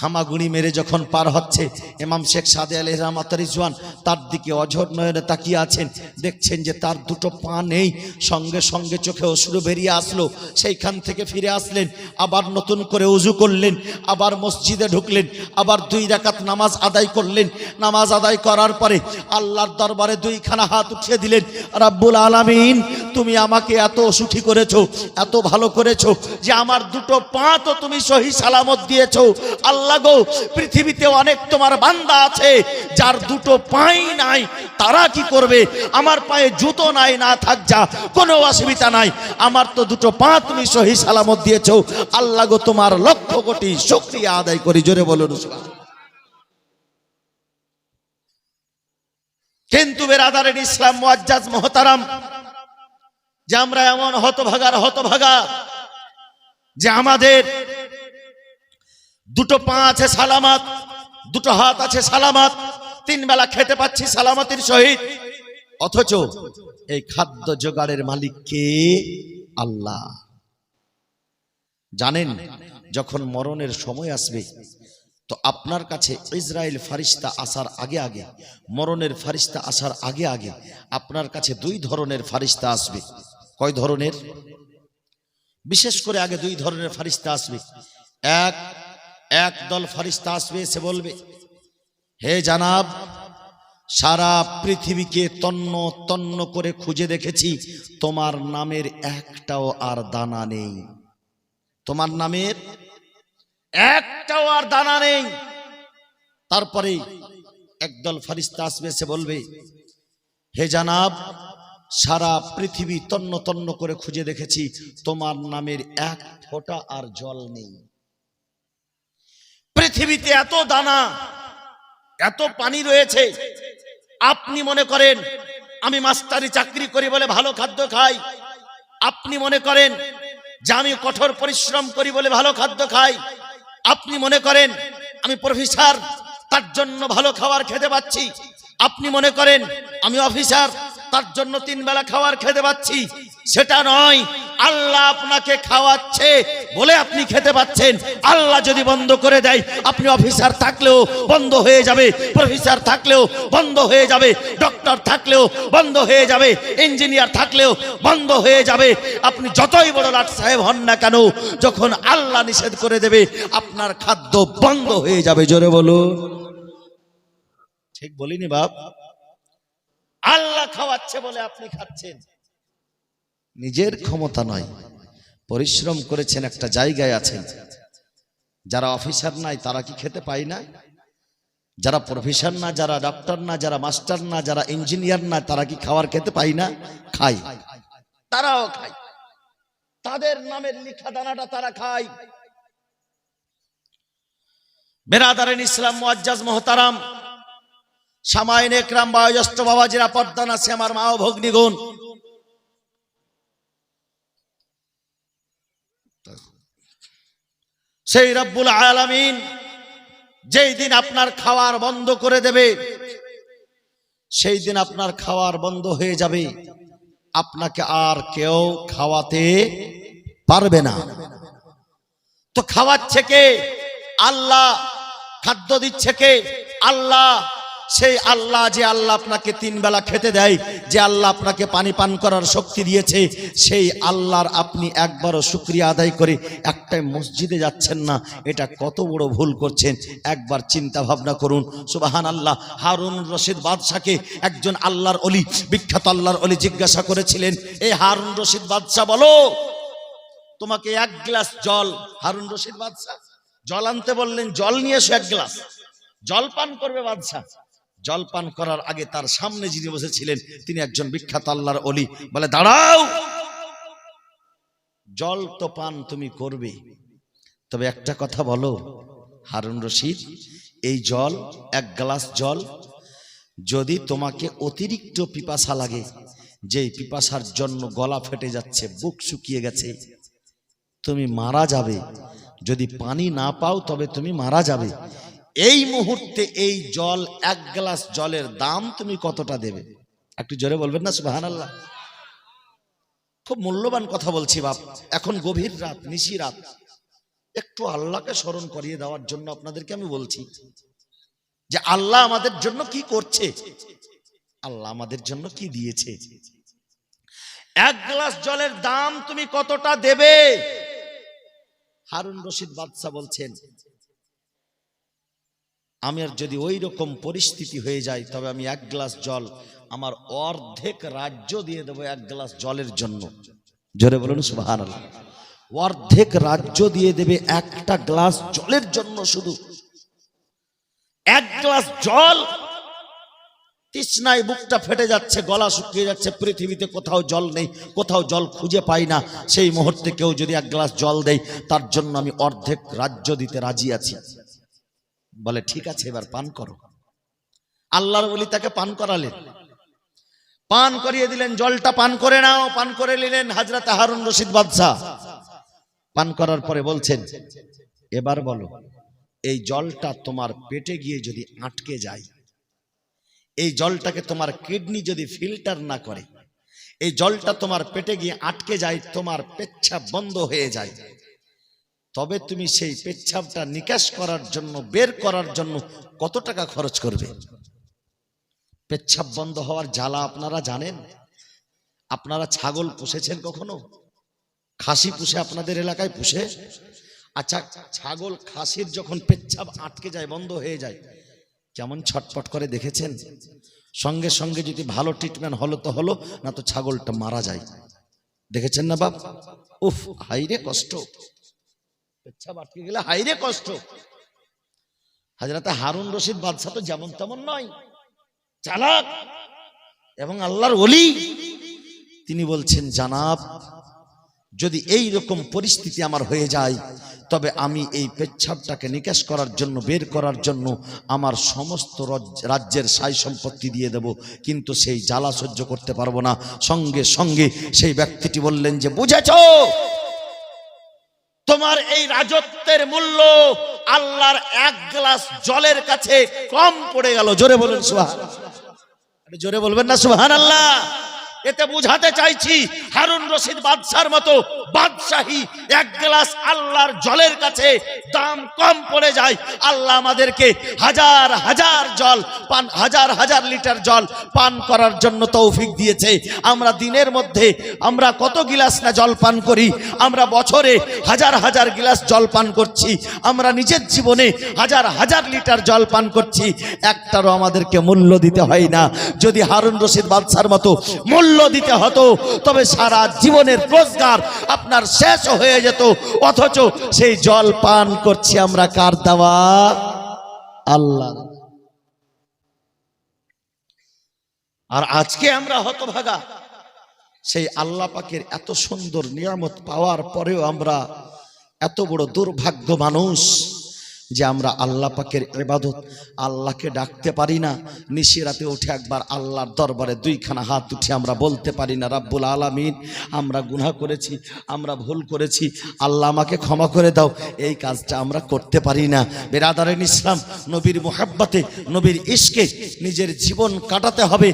হামাগুড়ি মেরে যখন পার হচ্ছে, ইমাম শেখ সাদি আলাইহি রাহমাত রিজওয়ান তার দিকে অঝর নয়নে তাকিয়ে আছেন, দেখছেন যে তার দুটো পা নেই। সঙ্গে সঙ্গে চোখে অশ্রু বেরিয়ে আসলো, সেইখান থেকে ফিরে আসলেন, আবার নতুন করে উজু করলেন, আবার মসজিদে ঢুকলেন, আবার 2 রাকাত নামাজ আদায় করলেন। নামাজ আদায় করার পরে আল্লাহর দরবারে 2খানা হাত উঠিয়ে দিলেন, রব্বুল আলামিন তুমি আমাকে এত সুখী করেছো, এত ভালো করেছো যে আমার দুটো পা তো তুমি সহি সালামত দিয়েছো। আল্লাহ আল্লাহ গো, পৃথিবীতে অনেক তোমার বান্দা আছে যার দুটো পাই নাই, তারা কি করবে? আমার পায়ে জুতো নাই, না থাক যা, কোনো অসুবিধা নাই, আমার তো দুটো পা তুমি সহি সালামত দিয়েছো। আল্লাহ গো, তোমার লক্ষ কোটি শুকরিয়া আদায় করি, জোরে বলুন সুবহানাল্লাহ। কিন্তু বেরাদারের ইসলাম মুআজ্জাজ মুহতারাম, যে আমরা এমন হতভাগা যে আমাদের দুটো পা আছে সালামত, দুটো হাত আছে সালামত, তিন বেলা খেতে পাচ্ছি সালামতির সহিত, অথচ এই খাদ্য জোগাড়ের মালিক কে? আল্লাহ। জানেন, যখন মরণের সময় আসবে তো আপনার কাছে ইসরাইল ফারিস্তা আসার আগে আগে, মরণের ফারিস্তা আসার আগে আগে আপনার কাছে দুই ধরনের ফারিস্তা আসবে। কয় ধরনের? বিশেষ করে আগে দুই ধরনের ফারিস্তা আসবে। এক দল ফারিস্তা আসবে, এসে বলবে, হে জানাব, সারা পৃথিবীকে তন্ন তন্ন করে খুঁজে দেখেছি, তোমার নামের একটাও আর দানা নেই, তোমার নামের একটাও আর দানা নেই। তারপরে একদল ফারিস্তা আসবে, এসে বলবে, হে জানাব, সারা পৃথিবী তন্ন তন্ন করে খুঁজে দেখেছি, তোমার নামের এক ফোঁটা আর জল নেই। পৃথিবীতে এত দানা, এত পানি রয়েছে, আপনি মনে করেন আমি মাস্টারি চাকরি করি বলে ভালো খাদ্য খাই, আপনি মনে করেন যে আমি কঠোর পরিশ্রম করি বলে ভালো খাদ্য খাই, আপনি মনে করেন আমি প্রফেসর তার জন্য ভালো খাবার খেতে পাচ্ছি, আপনি মনে করেন আমি অফিসার তার জন্য তিন বেলা খাবার খেতে পাচ্ছি। সেটা নয়, আল্লাহ আপনাকে খাওয়াচ্ছে বলে আপনি খেতে পাচ্ছেন। আল্লাহ যদি বন্ধ করে দেয়, আপনি অফিসার থাকলেও বন্ধ হয়ে যাবে, প্রফেসর থাকলেও বন্ধ হয়ে যাবে, ডক্টর থাকলেও বন্ধ হয়ে যাবে, ইঞ্জিনিয়ার থাকলেও বন্ধ হয়ে যাবে। আপনি যতই বড় লাট সাহেব হন না কেন, যখন আল্লাহ নিষেধ করে দেবে, আপনার খাদ্য বন্ধ হয়ে যাবে। জোরে বলুন, ঠিক বলিনি বাপ? আল্লাহ খাওয়াচ্ছে বলে আপনি খাচ্ছেন, নিজের ক্ষমতা নয়, পরিশ্রম করেছেন, একটা জায়গায় আছেন। যারা অফিসার নাই তারা কি খেতে পায় না? যারা প্রফেসর না, যারা ডক্টর না, যারা মাস্টার না, যারা ইঞ্জিনিয়ার না, তারা কি খাবার খেতে পায় না? খায়, তারাও খায়, তাদের নামের লিখা দানাটা তারা খায়। বেরাদারেন ইসলাম মুআজ্জাজ মুহতারাম, সামাইন একরাম, বয়োজ্যেষ্ঠ বাবাজিরা, পর্দান আছে আমার মা ও ভগ্নীগণ, সেই রব্বুল আলামিন যেই দিন আপনার খাওয়ার বন্ধ করে দেবে, সেই দিন আপনার খাওয়ার বন্ধ হয়ে যাবে, আপনাকে আর কেউ খাওয়াতে পারবে না। তো খাওয়াচ্ছে কে? আল্লাহ। খাদ্য দিচ্ছে কে? আল্লাহ। সেই আল্লাহ, যে আল্লাহ আপনাকে তিন বেলা খেতে দেয়, যে আল্লাহ আপনাকে পানি পান করার শক্তি দিয়েছে, সেই আল্লাহর আপনি একবারও শুকরিয়া আদায় করে একটাই মসজিদে যাচ্ছেন না, এটা কত বড় ভুল করছেন। একবার চিন্তা ভাবনা করুন। সুবহানাল্লাহ। হারুন রশিদ বাদশাকে একজন আল্লাহর ওলি, বিখ্যাত আল্লাহর ওলি জিজ্ঞাসা করেছিলেন, এই হারুন রশিদ বাদশা বলো, তোমাকে এক গ্লাস জল, হারুন রশিদ বাদশা জল আনতে বললেন, জল নিয়ে এসো, এক গ্লাস জল পান করবে বাদশা। জল পান করার আগে তার সামনে যিনি বসেছিলেন তিনি একজন বিখ্যাত আল্লাহর ওলি, বলে, দাঁড়াও, জল তো পান তুমি করবে, তবে একটা কথা বলো হারুন রশিদ, এই জল, এক গ্লাস জল, যদি তোমাকে অতিরিক্ত পিপাসা লাগে, যেই পিপাসার জন্য গলা ফেটে যাচ্ছে, বুক শুকিয়ে গেছে, তুমি মারা যাবে, যদি পানি না পাও তবে তুমি মারা যাবে, এই মুহূর্তে এই জল, এক গ্লাস জলের দাম তুমি কতটা দেবে? একটু জোরে বলবেন না সুবহানাল্লাহ। খুব মূল্যবান কথা বলছি বাপ, এখন গভীর রাত, নিশি রাত, একটু আল্লাহকে স্মরণ করিয়ে দেওয়ার জন্য আপনাদেরকে আমি বলছি যে আল্লাহ আমাদের জন্য কি করছে, আল্লাহ আমাদের জন্য কি দিয়েছে। এক গ্লাস জলের দাম তুমি কতটা দেবে? হারুন রশিদ বাদশা বলছেন, আমার যদি ওই রকম পরিস্থিতি হয়ে যায়, তবে আমি এক গ্লাস জল, আমার অর্ধেক রাজ্য দিয়ে দেবো এক গ্লাস জলের জন্য। জোরে বলুন সুবহানাল্লাহ। অর্ধেক রাজ্য দিয়ে দেবে একটা গ্লাস জলের জন্য শুধু। এক গ্লাস জল, তৃষ্ণায় বুকটা ফেটে যাচ্ছে, গলা শুকিয়ে যাচ্ছে, পৃথিবীতে কোথাও জল নেই, কোথাও জল খুঁজে পাই না। সেই মুহূর্তে কেউ যদি এক গ্লাস জল দেয়, তার জন্য আমি অর্ধেক রাজ্য দিতে রাজি আছি। বলে ঠিক আছে, এবার পান করো। আল্লাহর ওলি তাকে পান করালেন, পান করিয়ে দিলেন। জলটা পান করে নাও। পান করে নিলেন হযরত হারুন রশিদ বাদশা। পান করার পরে বলছেন, এবার বলো, এই জলটা তোমার পেটে গিয়ে যদি আটকে যায়, এই জলটাকে তোমার কিডনি যদি ফিল্টার না করে, এই জলটা তোমার পেটে গিয়ে আটকে যায়, তোমার পেচ্ছাব বন্ধ হয়ে যায়, তবে তুমি সেই পেচ্ছাবটা নিকাশ করার জন্য, বের করার জন্য কত টাকা খরচ করবে? পেচ্ছাব বন্ধ হওয়ার জ্বালা আপনারা জানেন? আপনারা ছাগল পুষেছেন কখনো? খাসি পুষে আপনাদের এলাকায় পুষে? আচ্ছা, ছাগল খাসির যখন পেচ্ছাব আটকে যায়, বন্ধ হয়ে যায়, কেমন ছটপট করে দেখেছেন? সঙ্গে সঙ্গে যদি ভালো ট্রিটমেন্ট হলো তো হলো, না তো ছাগলটা মারা যায়। দেখেছেন না বাপ? উফ, হাইরে কষ্ট, পেচ্ছাব আটকে গেলে হাইরে কষ্ট। হযরত হারুন রশিদ বাদশা তো যেমন তেমন নয়, চালাক এবং আল্লাহর ওলি। তিনি বলছেন, জানাব, যদি এই রকম পরিস্থিতি আমার হয়ে যায়, তবে আমি এই পেচ্ছাবটাকে নিকাশ করার জন্য, বের করার জন্য আমার সমস্ত রাজ্যের সাই সম্পত্তি দিয়ে দেব, কিন্তু সেই জ্বালা সহ্য করতে পারবো না। সঙ্গে সঙ্গে সেই ব্যক্তিটি বললেন যে, বুঝেছো, তোমার এই রাজত্বের মূল্য আল্লাহর এক গ্লাস জলের কাছে কম পড়ে গেল। জোরে বলুন সুবহানাল্লাহ। জোরে বলবেন না সুবহানাল্লাহ? এতে বুঝাতে চাইছি, হারুন রশিদ বাদশার মতো বাদশাহী এক গ্লাস আল্লাহর জলের কাছে দাম কম পড়ে যায়। আল্লাহ আমাদেরকে হাজার হাজার জল পান, হাজার হাজার লিটার জল পান করার জন্য তৌফিক দিয়েছে। আমরা দিনের মধ্যে আমরা কত গিলাস না জল পান করি, আমরা বছরে হাজার হাজার গিলাস জল পান করছি, আমরা নিজের জীবনে হাজার হাজার লিটার জল পান করছি, একটারও আমাদেরকে মূল্য দিতে হয় না। যদি হারুন রশিদ বাদশার মতো মূল্য দিতে হতো, তবে সারা জীবনের রোজগার আপনার শেষ হয়ে যেত। অথচ সেই জল পান করছি আমরা কার দেওয়া? আল্লাহ। আর আজকে আমরা হতভাগা, সেই আল্লাহ পাকের এত সুন্দর নিয়ামত পাওয়ার পরেও আমরা এত বড় দুর্ভাগ্য মানুষ যে আমরা আল্লাহ পাকের ইবাদত, আল্লাহকে ডাকতে পারি না। নিশিরাতে উঠে একবার আল্লাহর দরবারে দুইখানা হাত উঠে আমরা বলতে পারি না, রাব্বুল আলামিন, আমরা গুনাহ করেছি, আমরা ভুল করেছি, আল্লাহ আমাকে ক্ষমা করে দাও। এই কাজটা আমরা করতে পারি না। বেরাদারেন ইসলাম, নবীর মুহাব্বতে, নবীর ইশকে নিজের জীবন কাটাতে হবে।